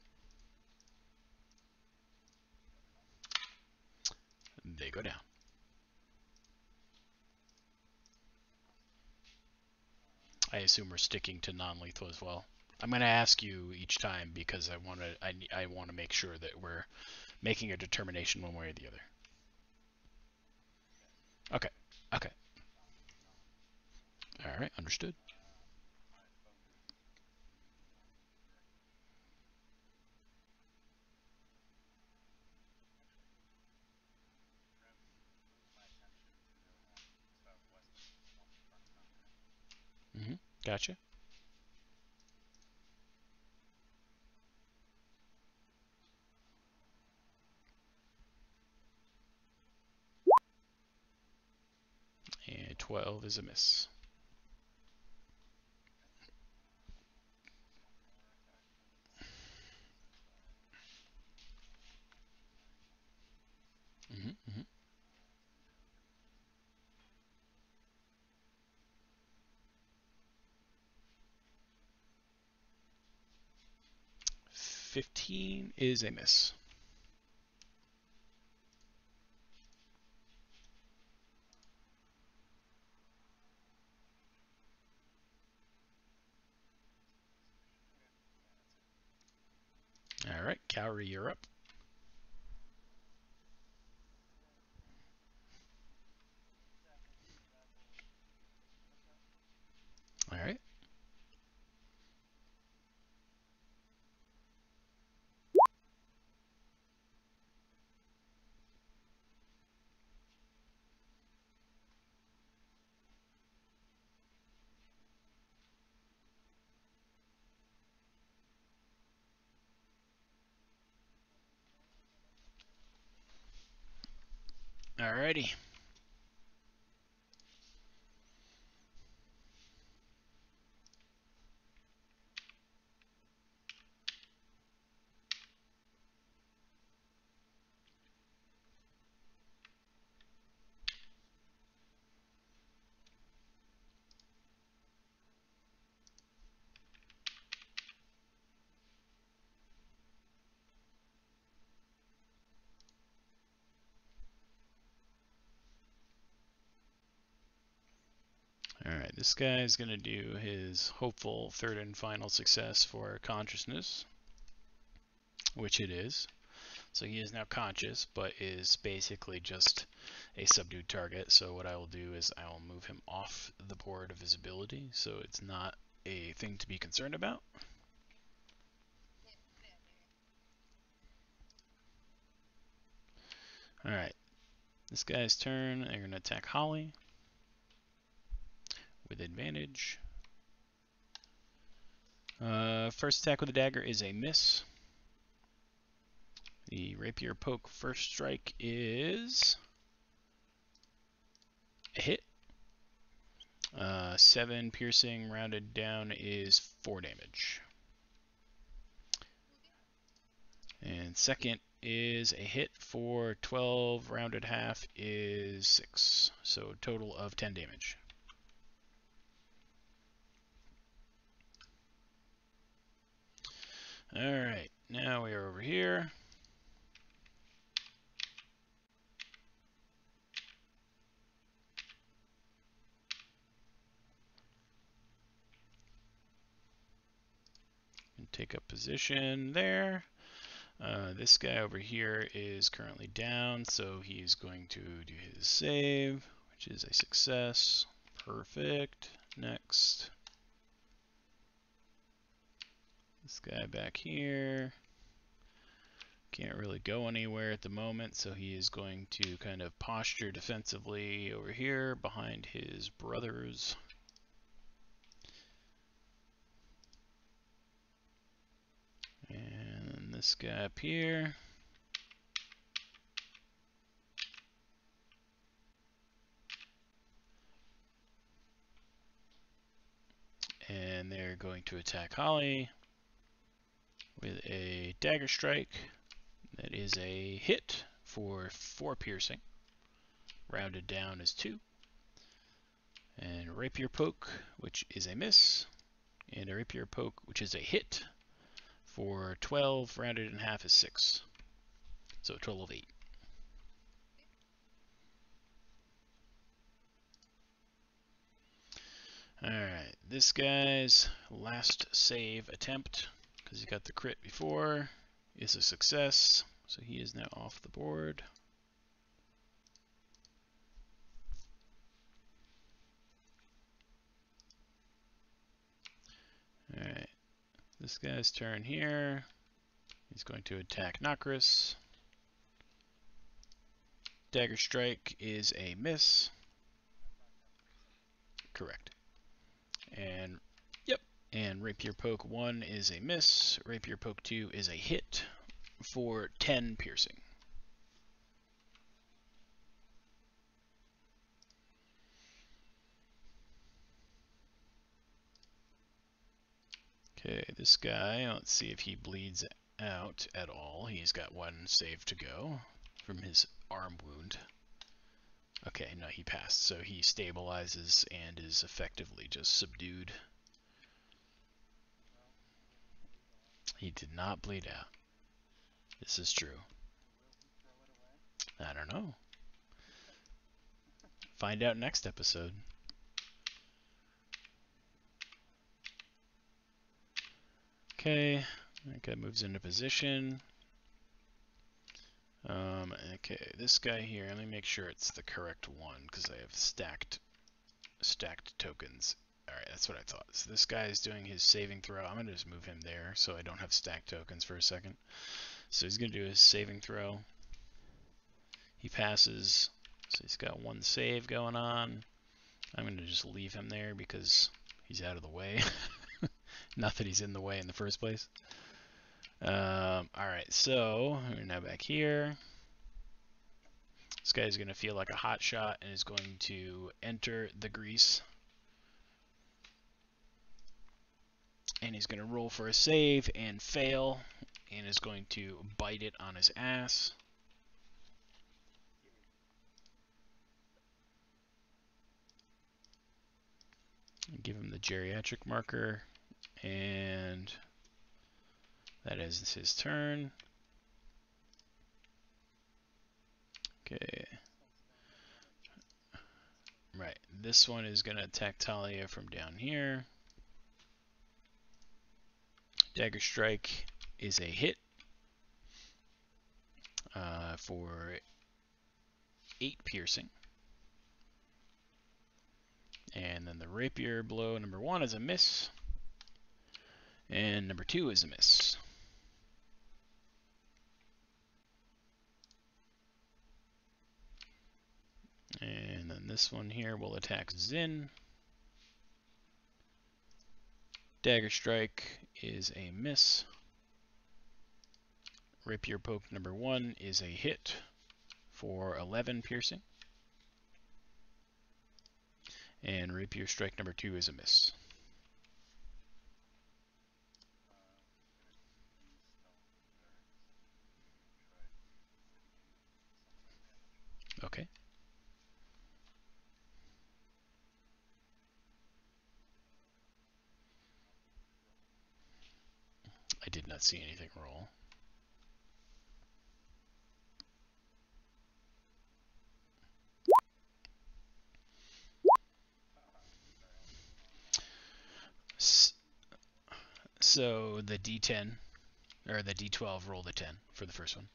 They go down. I assume we're sticking to non-lethal as well. I'm going to ask you each time because I want to make sure that we're making a determination one way or the other. Okay. Okay. All right. Understood. Gotcha. And 12 is a miss. Mm-hmm, mm-hmm. 15 is a miss. All right, Cowrie, you're up. All right. All righty. Alright, this guy is going to do his hopeful third and final success for consciousness, which it is. So he is now conscious, but is basically just a subdued target. So what I will do is I will move him off the board of visibility, so it's not a thing to be concerned about. Alright, this guy's turn. They're going to attack Holly with advantage. First attack with a dagger is a miss. The rapier poke first strike is a hit. 7 piercing rounded down is 4 damage. And second is a hit for 12 rounded half is 6. So total of 10 damage. Alright, now we are over here. And take up position there. This guy over here is currently down, so he's going to do his save, which is a success. Perfect. Next. This guy back here can't really go anywhere at the moment, so he is going to kind of posture defensively over here behind his brothers. And this guy up here. And they're going to attack Holly with a dagger strike. That is a hit for 4 piercing. Rounded down is 2. And rapier poke, which is a miss. And a rapier poke, which is a hit for 12. Rounded in half is 6. So a total of 8. Alright, this guy's last save attempt, because he got the crit before, is a success. So he is now off the board. Alright, this guy's turn here. He's going to attack Nokris. Dagger strike is a miss. Correct. And yep. And rapier poke 1 is a miss. Rapier poke 2 is a hit for 10 piercing. Okay, this guy, let's see if he bleeds out at all. He's got 1 save to go from his arm wound. Okay, no, he passed, so he stabilizes and is effectively just subdued. He did not bleed out. This is true. I don't know. Find out next episode. Okay, that guy moves into position. Okay, this guy here, let me make sure it's the correct one, because I have stacked tokens. Alright, that's what I thought. So this guy is doing his saving throw. I'm going to just move him there so I don't have stacked tokens for a second. So he's going to do his saving throw. He passes, so he's got 1 save going on. I'm going to just leave him there because he's out of the way. Not that he's in the way in the first place. Alright, so we're now back here. This guy's going to feel like a hot shot and is going to enter the grease. And he's going to roll for a save and fail, and is going to bite it on his ass. Give him the geriatric marker, and that is his turn. Okay. Right. this one is going to attack Talia from down here. Dagger Strike is a hit for 8 piercing. And then the Rapier Blow number 1 is a miss. And number 2 is a miss. And then this one here will attack Zin. Dagger Strike is a miss. Rapier Poke number 1 is a hit for 11 piercing. And Rapier Strike number 2 is a miss. Okay. I did not see anything roll. So the D10 or the D12 roll the 10 for the first one.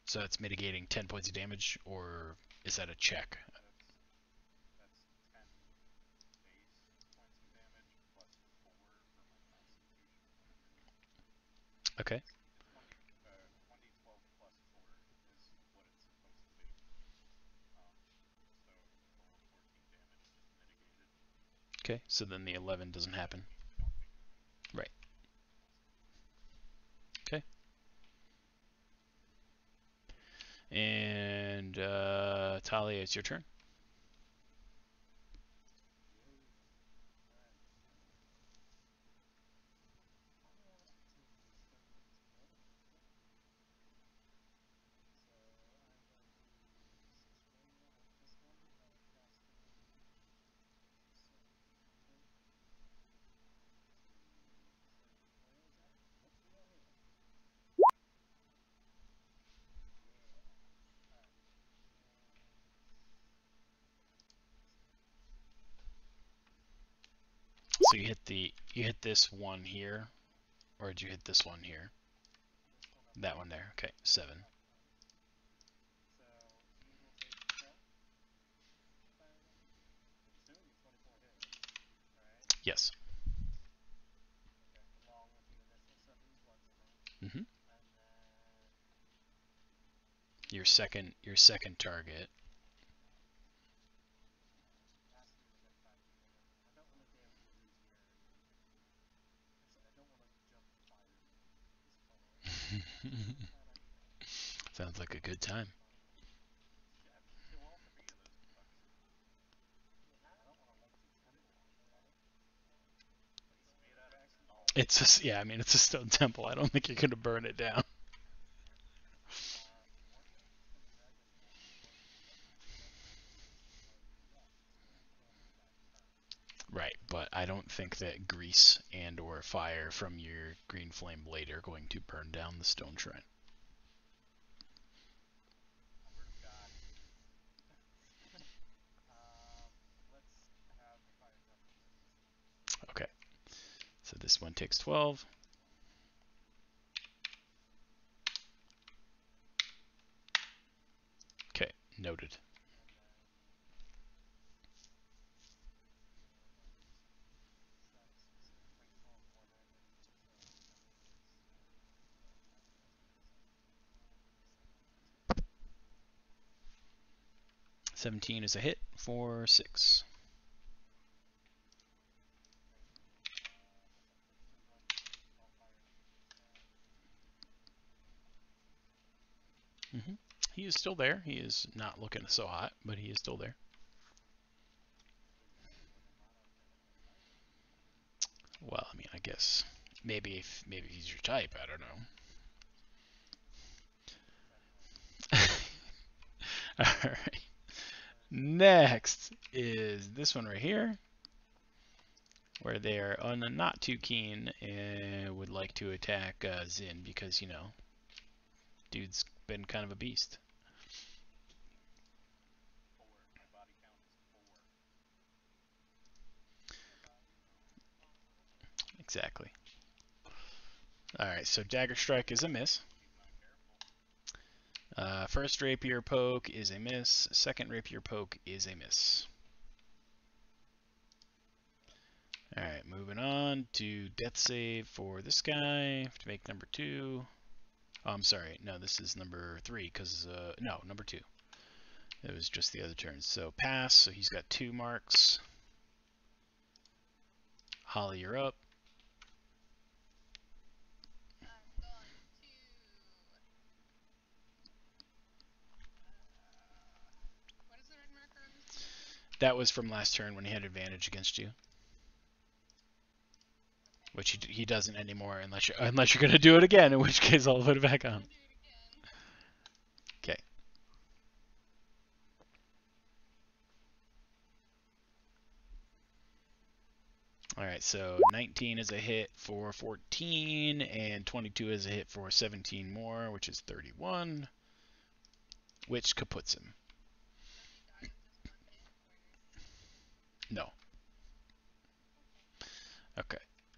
So it's mitigating 10 points of damage, or is that a check? Okay. Okay, so then the 11 doesn't happen. Right. Okay. And Talia, it's your turn. So you hit this one here, or did you hit this one here? That one there. Okay, 7. Yes. Mhm. Your second target. Sounds like a good time. Yeah, I mean it's a stone temple. I don't think you're gonna burn it down. Right, but I don't think that grease and or fire from your green flame blade are going to burn down the stone shrine. Okay, so this one takes 12. Okay, noted. $17 is a hit for 6. Mm-hmm. He is still there. He is not looking so hot, but he is still there. Well, I mean, I guess maybe he's your type. I don't know. All right. Next is this one right here, where they are not too keen and would like to attack Zin because, you know, dude's been kind of a beast. exactly. Alright, so Dagger Strike is a miss. First Rapier Poke is a miss. Second Rapier Poke is a miss. Alright, moving on to Death Save for this guy to make number 2. Oh, I'm sorry. No, this is number 3 because, no, number 2. It was just the other turns. So pass, so he's got 2 marks. Holly, you're up. That was from last turn when he had advantage against you. Which he doesn't anymore unless you're gonna do it again, in which case I'll put it back on. Okay. All right, so 19 is a hit for 14, and 22 is a hit for 17 more, which is 31, which kaputs him. No. Okay.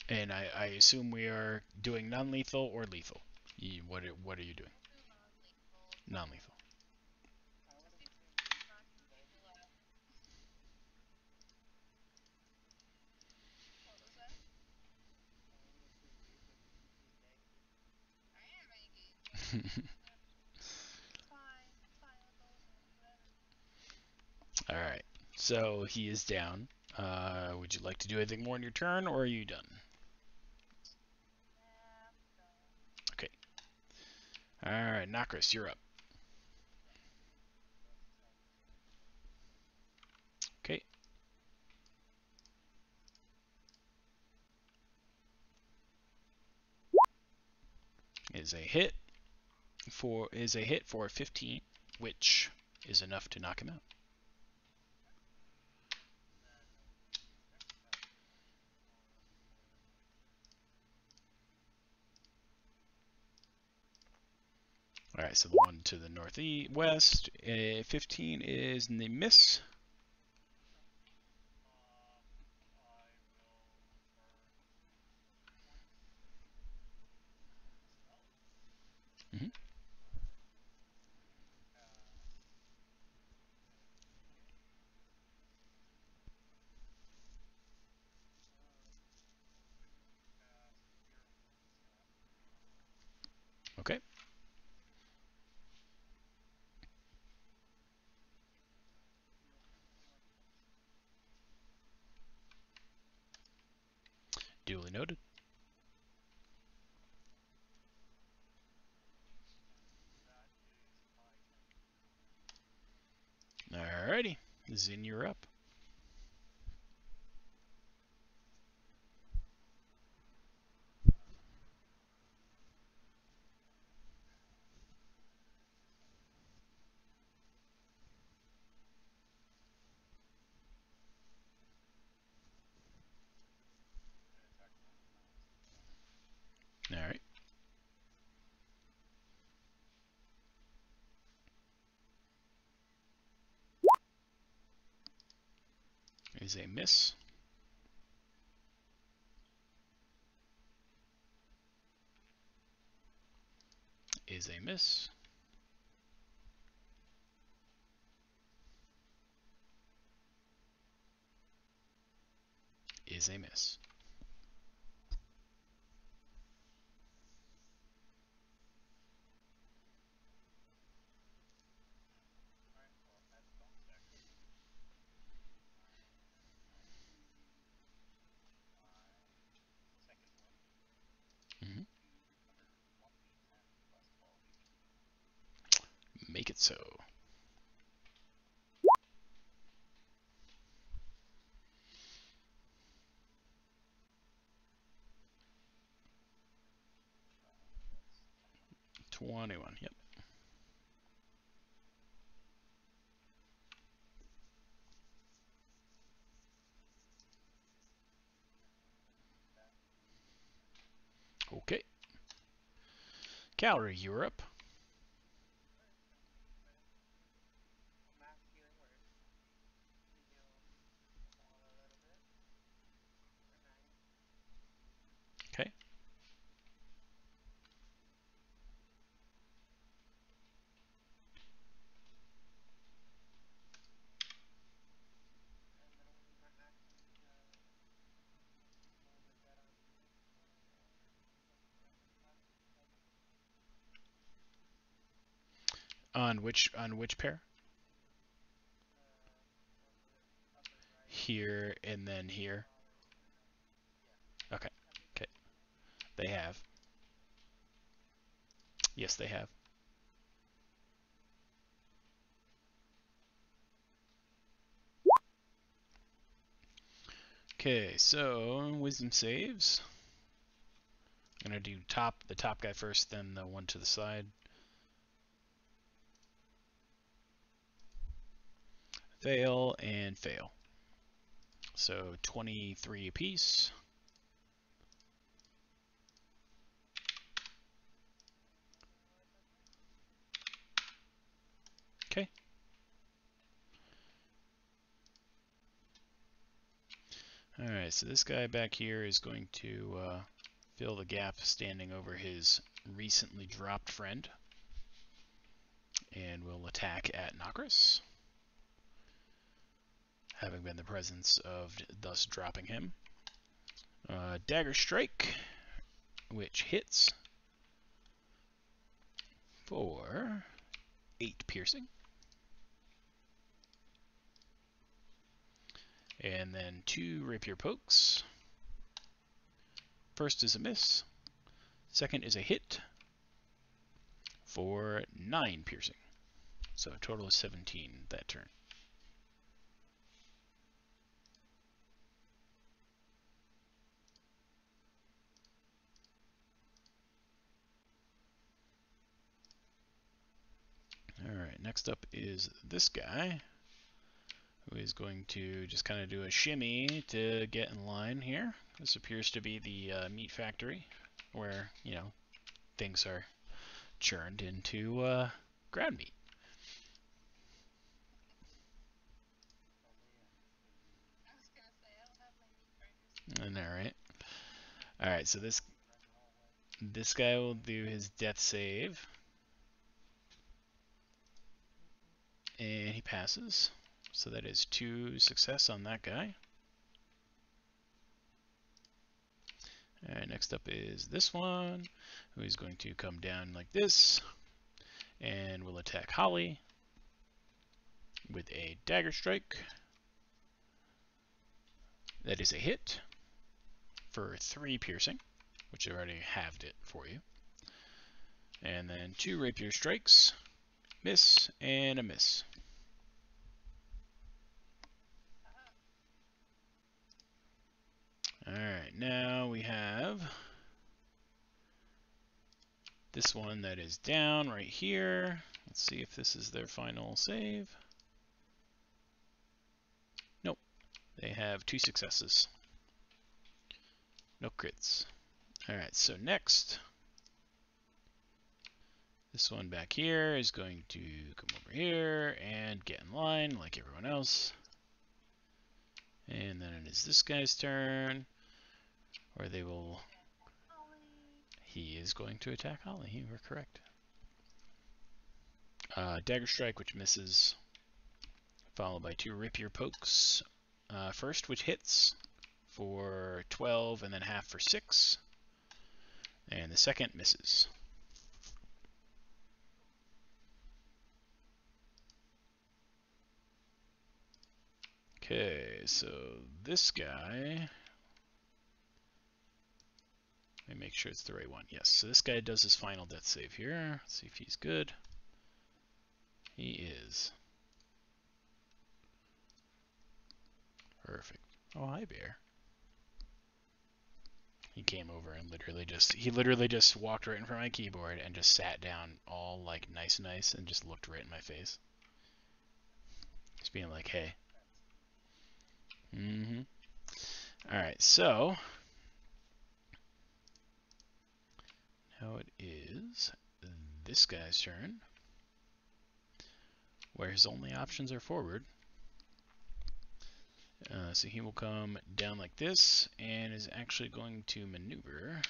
And I assume we are doing non-lethal or lethal. What are you doing? Non-lethal. All right. So he is down. Would you like to do anything more in your turn, or are you done? Okay. All right, Nokris, you're up. Okay. Is a hit for 15, which is enough to knock him out. All right, so the one to the northwest, 15 is the miss. Mm-hmm. Okay. Duly noted. Alrighty, Zin, you're up. All right. Is a miss. Is a miss. Is a miss. Mm-hmm. Make it so. 21. Yep. Okay. Calorie, you're up. On which pair? Here and then here. Okay. Okay. They have. Yes, they have. Okay, so wisdom saves. I'm gonna do the top guy first, then the one to the side. Fail and fail. So 23 apiece. Okay. Alright, so this guy back here is going to fill the gap standing over his recently dropped friend. And will attack at Nokris, having been the presence of thus dropping him. Dagger Strike, which hits for 8 piercing. And then 2 Rapier Pokes. First is a miss. Second is a hit for 9 piercing. So a total of 17 that turn. Alright, next up is this guy, who is going to just kind of do a shimmy to get in line here. This appears to be the meat factory, where, you know, things are churned into ground meat. And alright, so this guy will do his death save. And he passes. So that is 2 success on that guy. Alright, next up is this one, who is going to come down like this, and will attack Holly with a Dagger Strike. That is a hit for 3 piercing, which I already halved it for you. And then 2 Rapier Strikes, miss, and a miss. Alright, now we have this one that is down right here. Let's see if this is their final save. Nope. They have 2 successes. No crits. Alright, so next, this one back here is going to come over here and get in line like everyone else. And then it is this guy's turn, where they will... He is going to attack Holly. You were correct. Dagger Strike, which misses, followed by 2 Rapier Pokes. First, which hits for 12, and then half for 6. And the second misses. Okay, so this guy... Let me make sure it's the right one. Yes, so this guy does his final death save here. Let's see if he's good. He is. Perfect. Oh, hi, Bear. He came over and literally just walked right in front of my keyboard and just sat down all like nice and just looked right in my face. Just being like, hey. Alright, so now it is this guy's turn, where his only options are forward. So he will come down like this, and is actually going to maneuver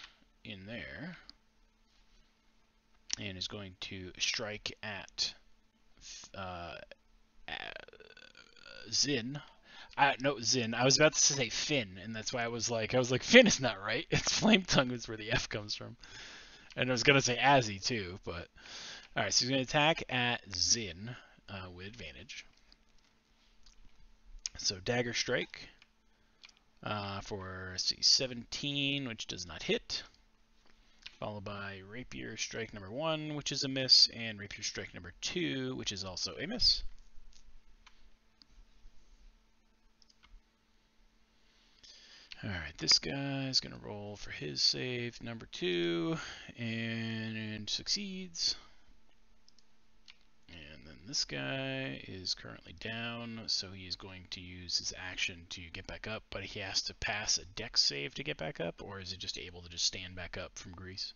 in there, and is going to strike at Zin. No, Zin. I was about to say Finn, and that's why I was like, Finn is not right. It's Flame Tongue is where the F comes from. And I was gonna say Azzy too, but All right, so he's going to attack at Zin with advantage. So dagger strike for let's see, 17, which does not hit. Followed by rapier strike number 1, which is a miss, and rapier strike number 2, which is also a miss. Alright, this guy is going to roll for his save number 2, and succeeds. And then this guy is currently down, so he is going to use his action to get back up, but he has to pass a dex save to get back up, or is he just able to just stand back up from grease?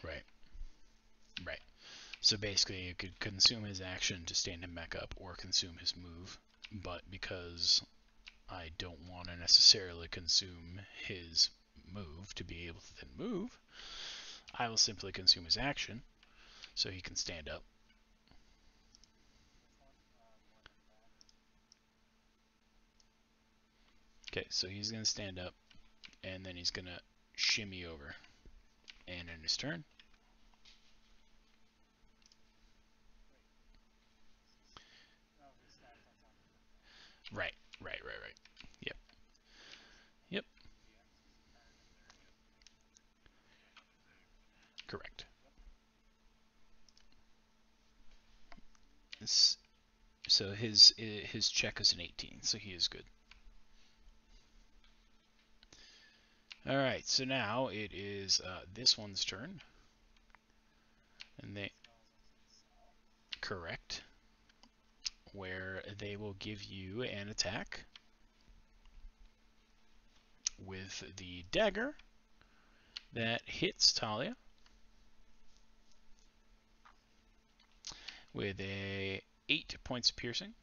Right, right. So basically, you could consume his action to stand him back up, or consume his move, but because I don't want to necessarily consume his move to be able to then move, I will simply consume his action so he can stand up. Okay, so he's going to stand up, and then he's going to shimmy over. And in his turn, right, right, right, right. Yep, yep, correct. So his check is an 18, so he is good. All right, so now it is this one's turn, and they correct, where they will give you an attack with the dagger that hits Talia with a 8 points of piercing.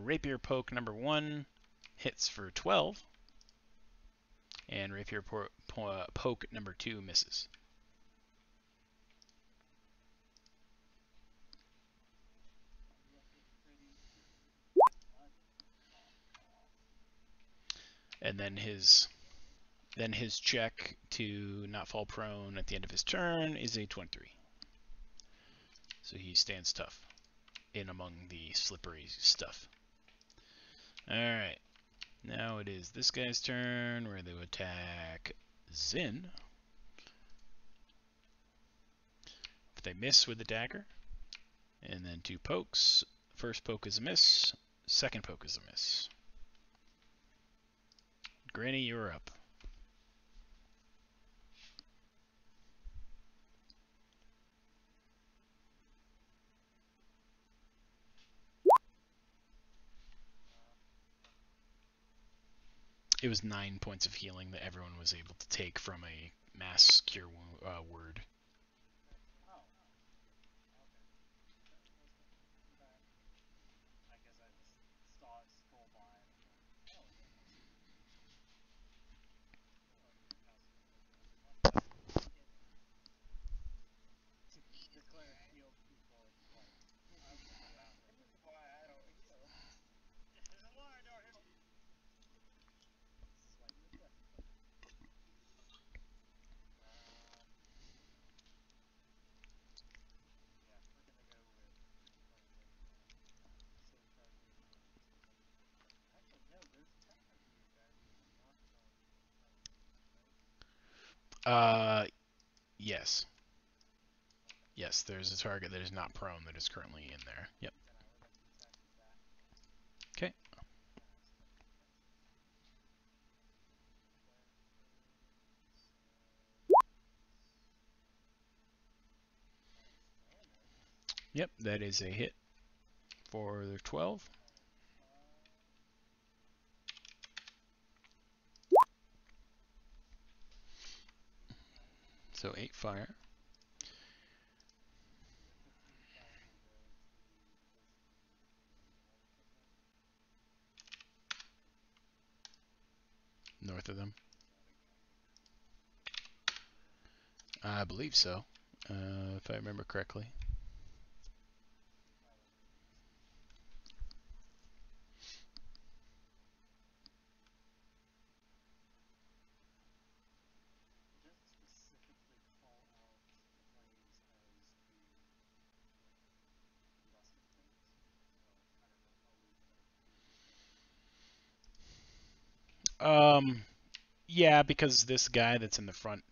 Rapier poke number 1 hits for 12, and rapier poke number 2 misses. And then his check to not fall prone at the end of his turn is a 23. So he stands tough in among the slippery stuff. Alright, now it is this guy's turn where they will attack Zin. If they miss with the dagger, and then 2 pokes. First poke is a miss, second poke is a miss. Granny, you're up. It was 9 points of healing that everyone was able to take from a mass cure word. Uh, yes. Yes, there's a target that is not prone that is currently in there. Yep. Okay. Yep, that is a hit for the 12. So 8 fire. north of them. I believe so, if I remember correctly. Yeah, because this guy that's in the front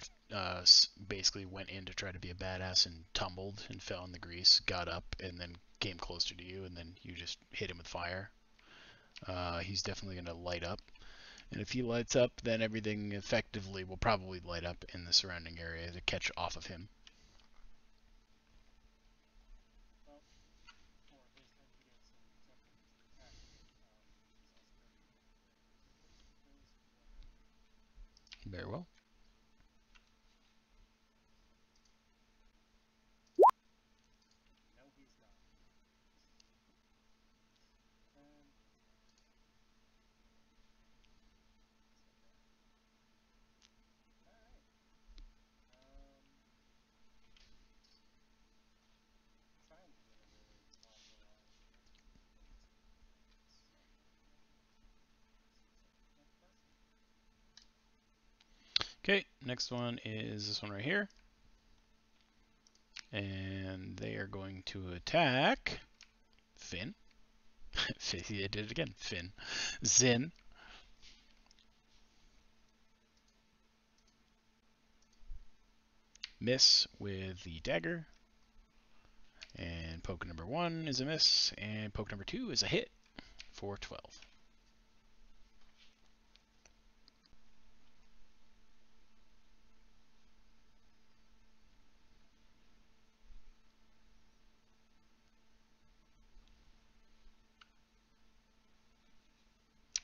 basically went in to try to be a badass and tumbled and fell in the grease, got up, and then came closer to you, and then you just hit him with fire. He's definitely going to light up. And if he lights up, then everything effectively will probably light up in the surrounding area to catch off of him. Very well. Okay, next one is this one right here. And they are going to attack Finn. He did it again. Finn. Zin. Miss with the dagger. And poke number 1 is a miss. And poke number 2 is a hit for 12.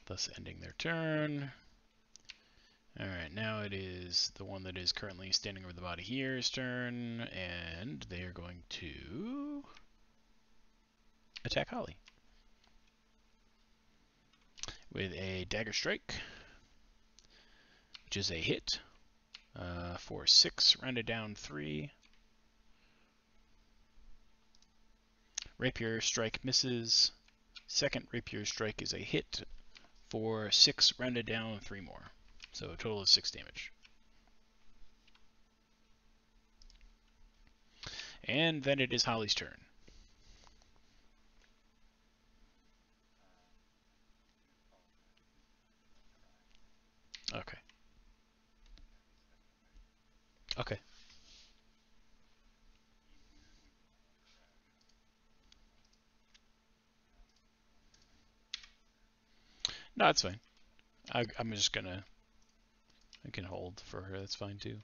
Thus ending their turn. Alright, now it is the one that is currently standing over the body here's turn, and they are going to attack Holly with a dagger strike, which is a hit for 6, rounded down 3. Rapier strike misses. Second rapier strike is a hit for 6, rounded down 3 more. So a total of 6 damage. And then it is Holly's turn. Okay. Okay. No, that's fine. I'm just gonna... I can hold for her, that's fine too.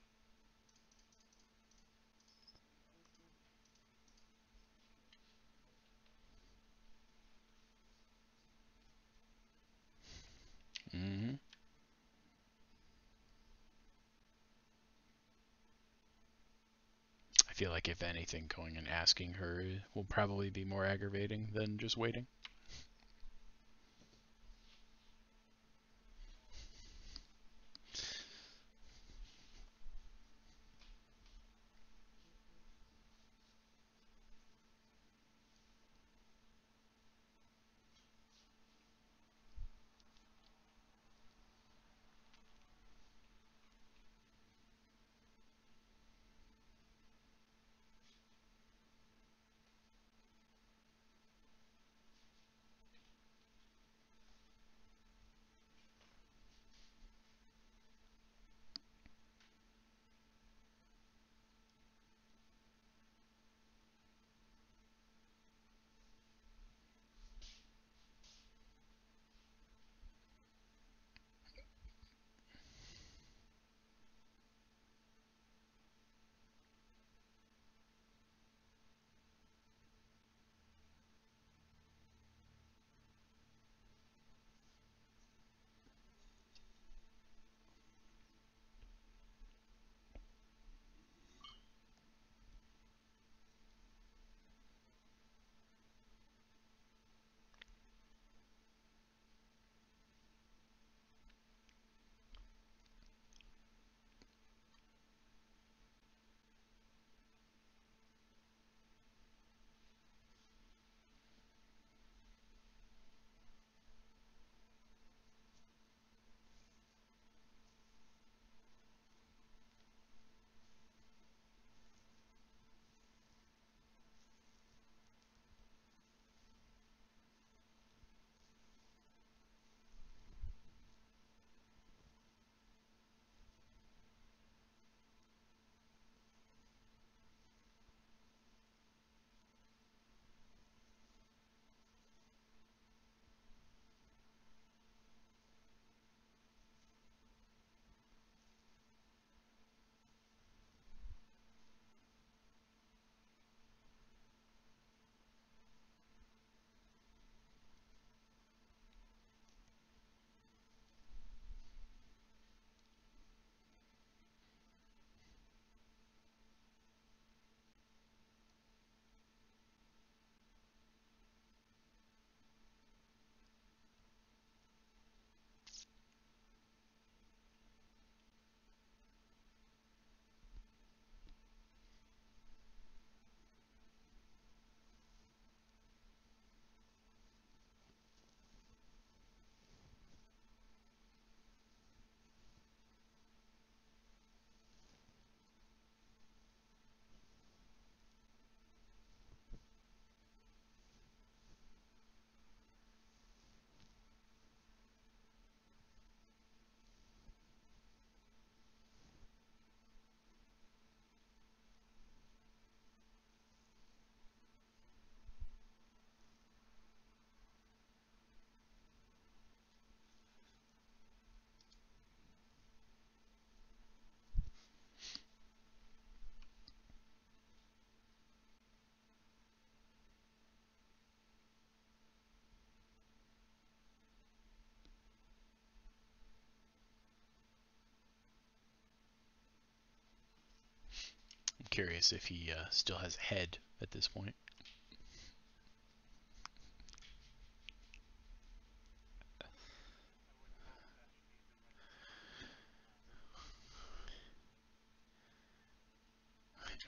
Mm-hmm. I feel like if anything, going and asking her will probably be more aggravating than just waiting. curious if he still has a head at this point.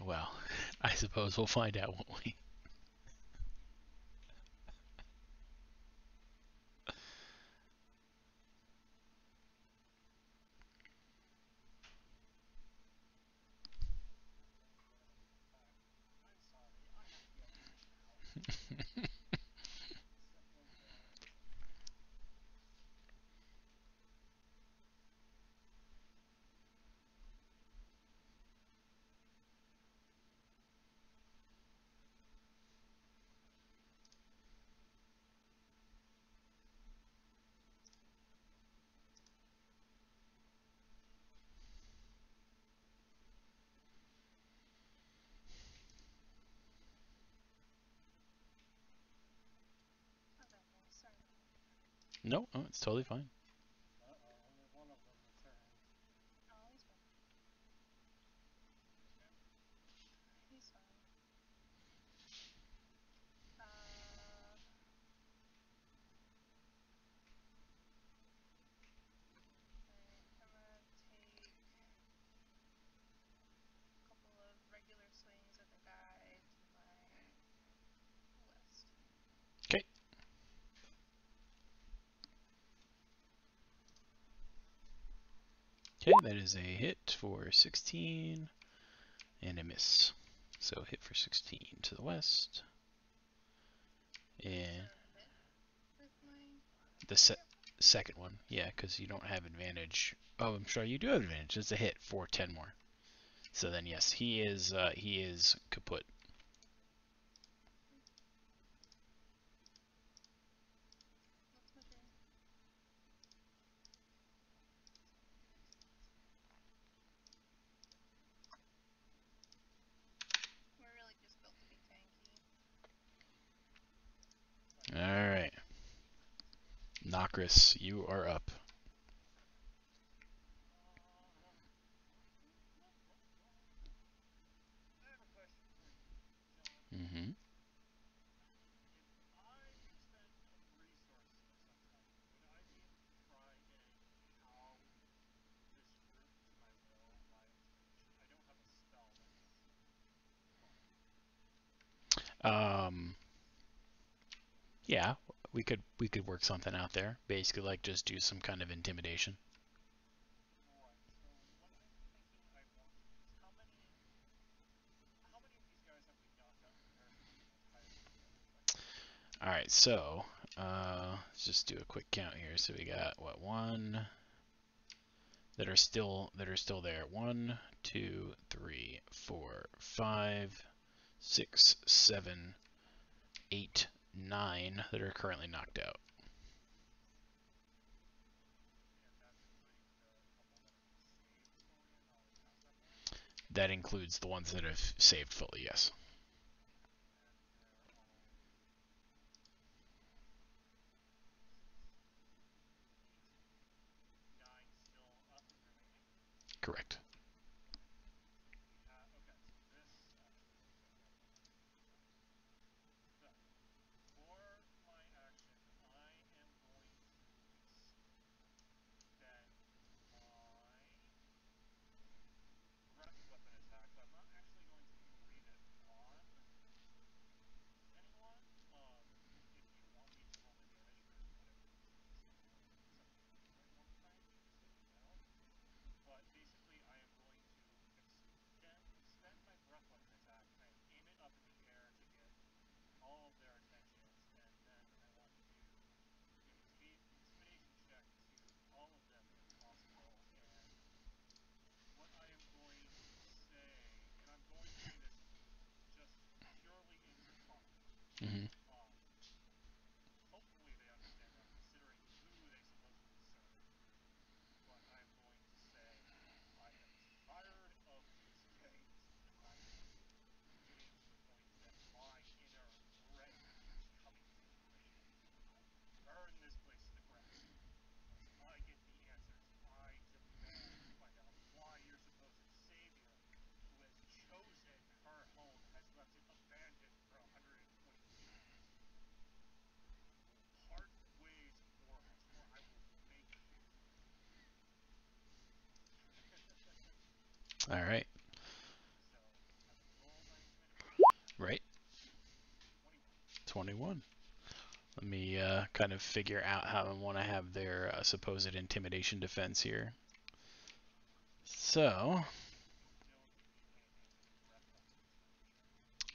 Well, I suppose we'll find out, won't we? No, oh, it's totally fine. Okay. Okay, that is a hit for 16 and a miss. So hit for 16 to the west. And the second one, yeah, because you don't have advantage. Oh, I'm sorry, you do have advantage. It's a hit for 10 more. So then, yes, he is kaput. All right, Nokris, you are up. Mm-hmm. Um, yeah, we could work something out there. Basically, like just do some kind of intimidation. All right, so let's just do a quick count here. So we got what, one that are still there. One, two, three, four, five, six, seven, 8, 9 that are currently knocked out. That includes the ones that have saved fully, yes. Correct. All right. Right. 21. Let me kind of figure out how I want to have their supposed intimidation defense here. So,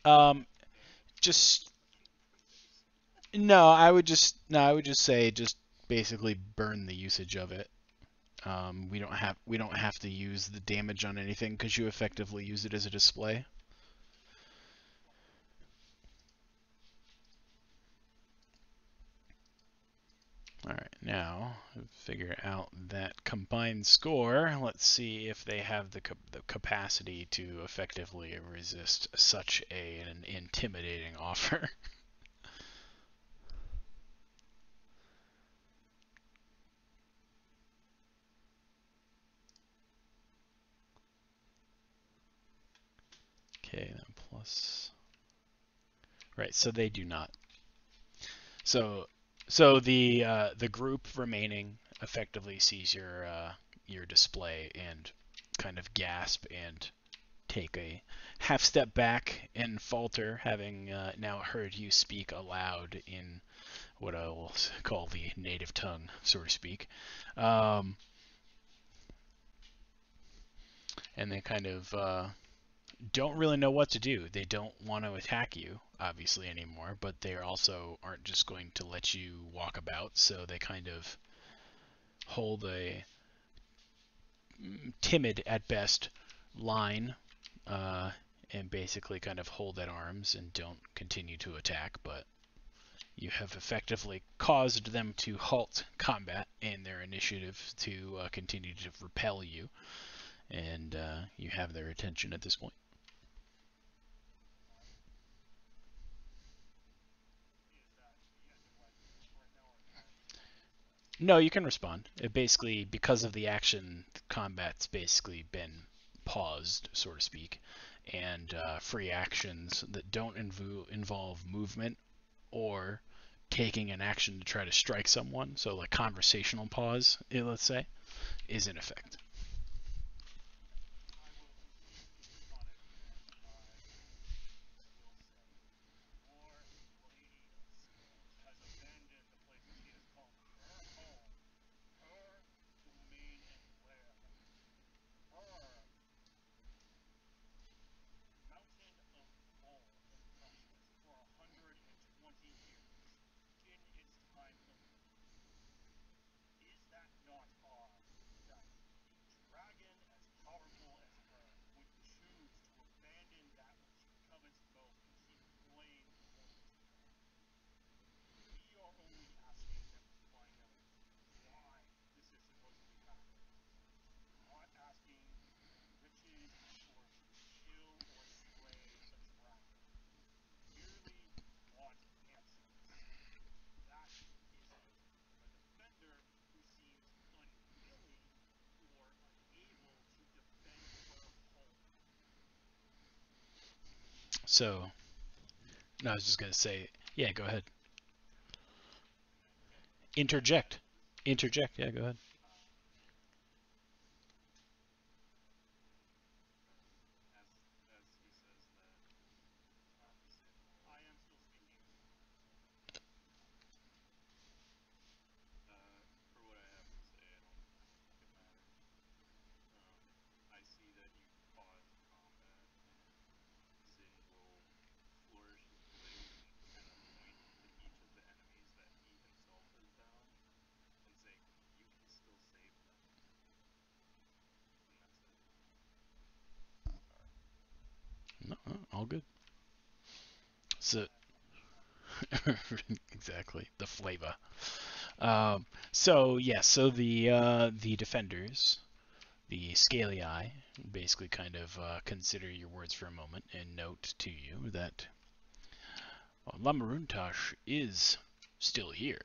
um, just I would just say just basically burn the usage of it. We don't have to use the damage on anything because you effectively use it as a display. All right, now figure out that combined score. Let's see if they have the capacity to effectively resist such an intimidating offer. Okay, then plus. Right, so they do not. So the group remaining effectively sees your display and kind of gasp and take a half step back and falter, having now heard you speak aloud in what I will call the native tongue, so to speak. Um, and they kind of don't really know what to do. They don't want to attack you, obviously, anymore, but they also aren't just going to let you walk about, so they kind of hold a timid at best line and basically kind of hold at arms and don't continue to attack, but you have effectively caused them to halt combat and their initiative to continue to repel you, and you have their attention at this point. No, you can respond. It basically, because of the action, combat's basically been paused, so to speak, and free actions that don't involve movement or taking an action to try to strike someone, so like conversational pause, let's say, is in effect. So, no, I was just gonna say, yeah, go ahead. Interject. Interject. Yeah, go ahead. No, no, all good. So, exactly the flavor. So yeah, so the defenders, the scaly eye, basically kind of consider your words for a moment and note to you that Lamaruntash is still here.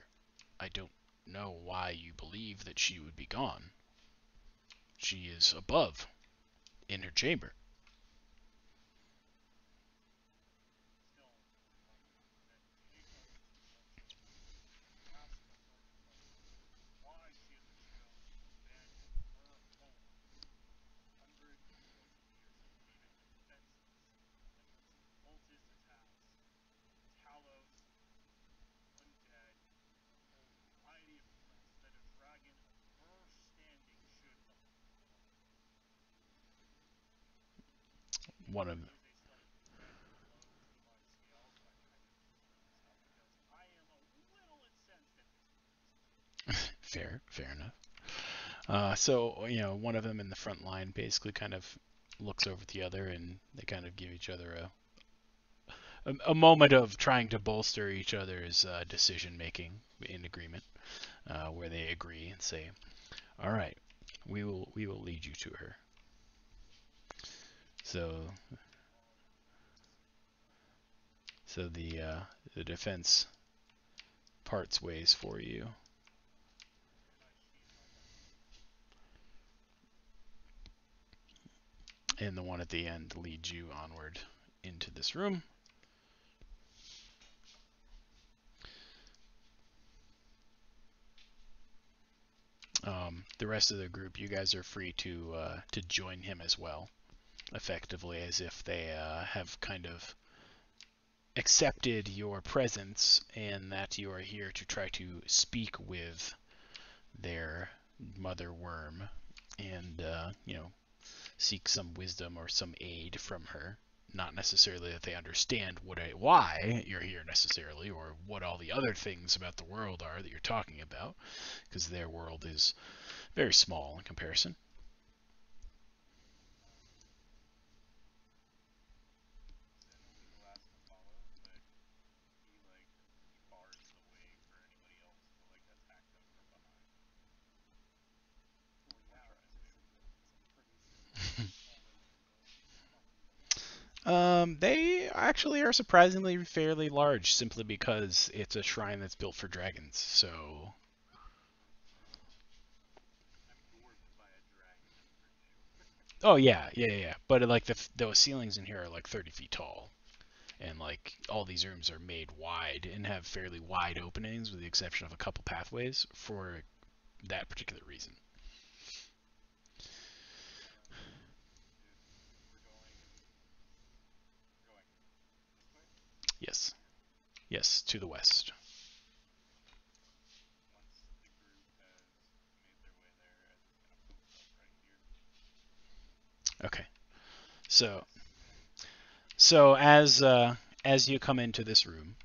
I don't know why you believe that she would be gone. She is above in her chamber. one of fair enough. So one of them in the front line basically kind of looks over at the other, and they kind of give each other a moment of trying to bolster each other's decision making in agreement, where they agree and say, "All right, we will lead you to her." So the defense parts ways for you, and the one at the end leads you onward into this room. The rest of the group, you guys are free to join him as well, effectively as if they have kind of accepted your presence and that you are here to try to speak with their mother worm and seek some wisdom or some aid from her. Not necessarily that they understand why you're here necessarily, or what all the other things about the world are that you're talking about, because their world is very small in comparison. They actually are surprisingly fairly large, simply because it's a shrine that's built for dragons. So, oh yeah. But like those ceilings in here are like 30 feet tall, and like all these rooms are made wide and have fairly wide openings, with the exception of a couple pathways for that particular reason. Yes, yes, to the west. Okay, so as you come into this room,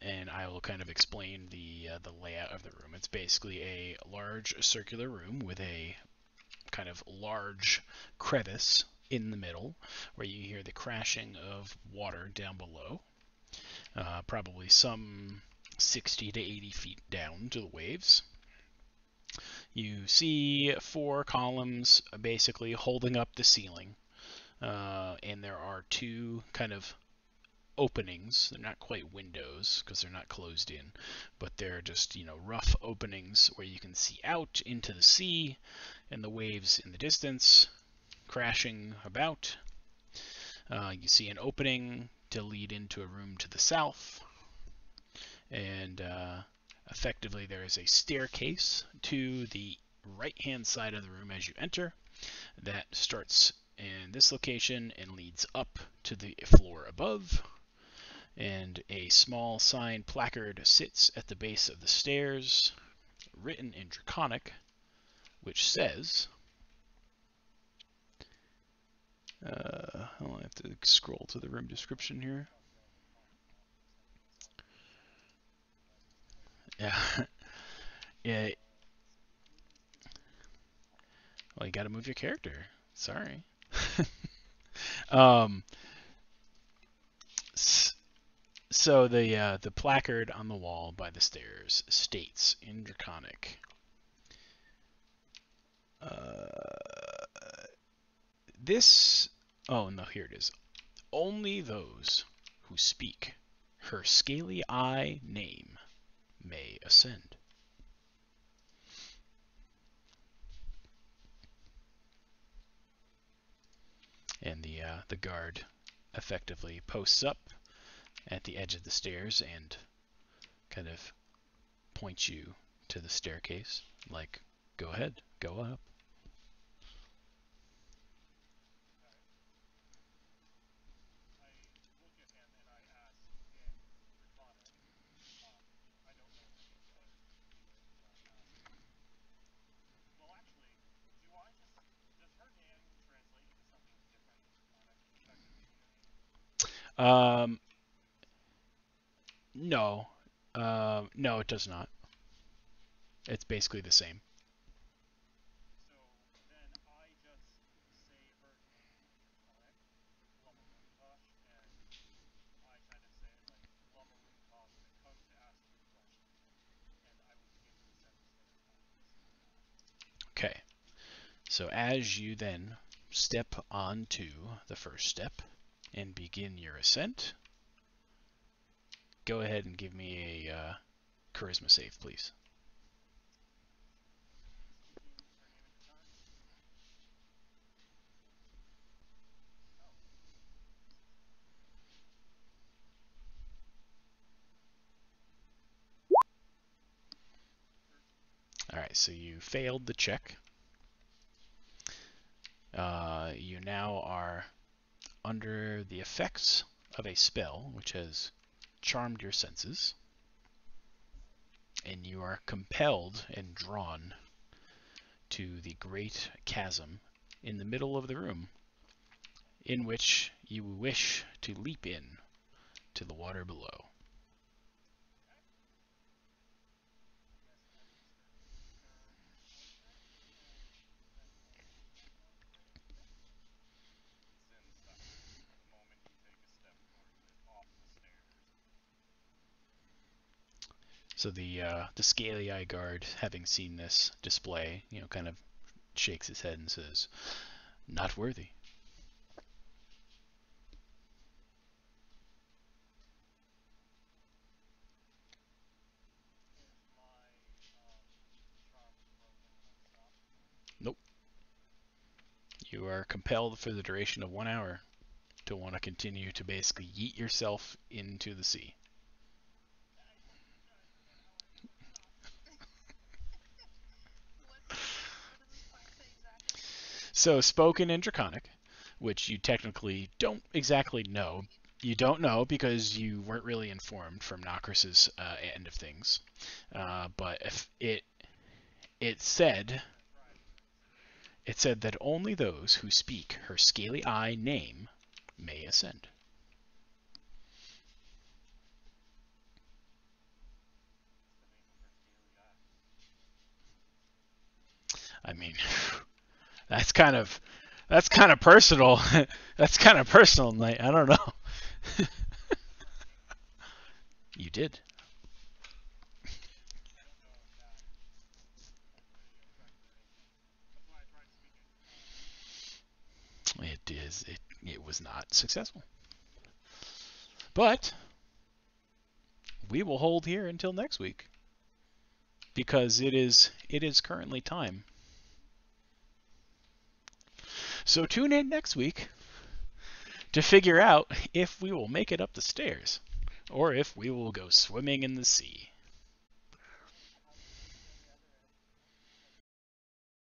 and I will kind of explain the layout of the room. It's basically a large circular room with a kind of large crevice in the middle, where you hear the crashing of water down below, probably some 60 to 80 feet down to the waves. You see four columns basically holding up the ceiling, and there are two kind of openings. They're not quite windows because they're not closed in, but they're just, rough openings where you can see out into the sea and the waves in the distance crashing about. You see an opening to lead into a room to the south, and effectively there is a staircase to the right hand side of the room as you enter that starts in this location and leads up to the floor above, and a small sign placard sits at the base of the stairs, written in Draconic, which says, I'll have to scroll to the room description here. Yeah, yeah. Well, you got to move your character. Sorry. um, so the placard on the wall by the stairs states in Draconic, uh, this. Oh no, here it is. Only those who speak her scaly eye name may ascend. And the guard effectively posts up at the edge of the stairs and kind of points you to the staircase, like, go ahead, go up. Um, no. No, it does not. It's basically the same. Okay. So as you then step onto the first step and begin your ascent, go ahead and give me a charisma save, please. All right, so you failed the check. You now are under the effects of a spell which has charmed your senses, and you are compelled and drawn to the great chasm in the middle of the room, in which you wish to leap in to the water below. So the scaly eye guard, having seen this display, kind of shakes his head and says, "Not worthy." Nope. You are compelled for the duration of 1 hour to want to continue to basically yeet yourself into the sea. So spoken in Draconic, which you technically don't exactly know. You don't know because you weren't really informed from Nokris's end of things. But if it said that only those who speak her scaly eye name may ascend. I mean, that's kind of personal. That's kind of personal, Knight. I don't know. You did. It is. It was not successful. But we will hold here until next week because it is currently time. So tune in next week to figure out if we will make it up the stairs or if we will go swimming in the sea.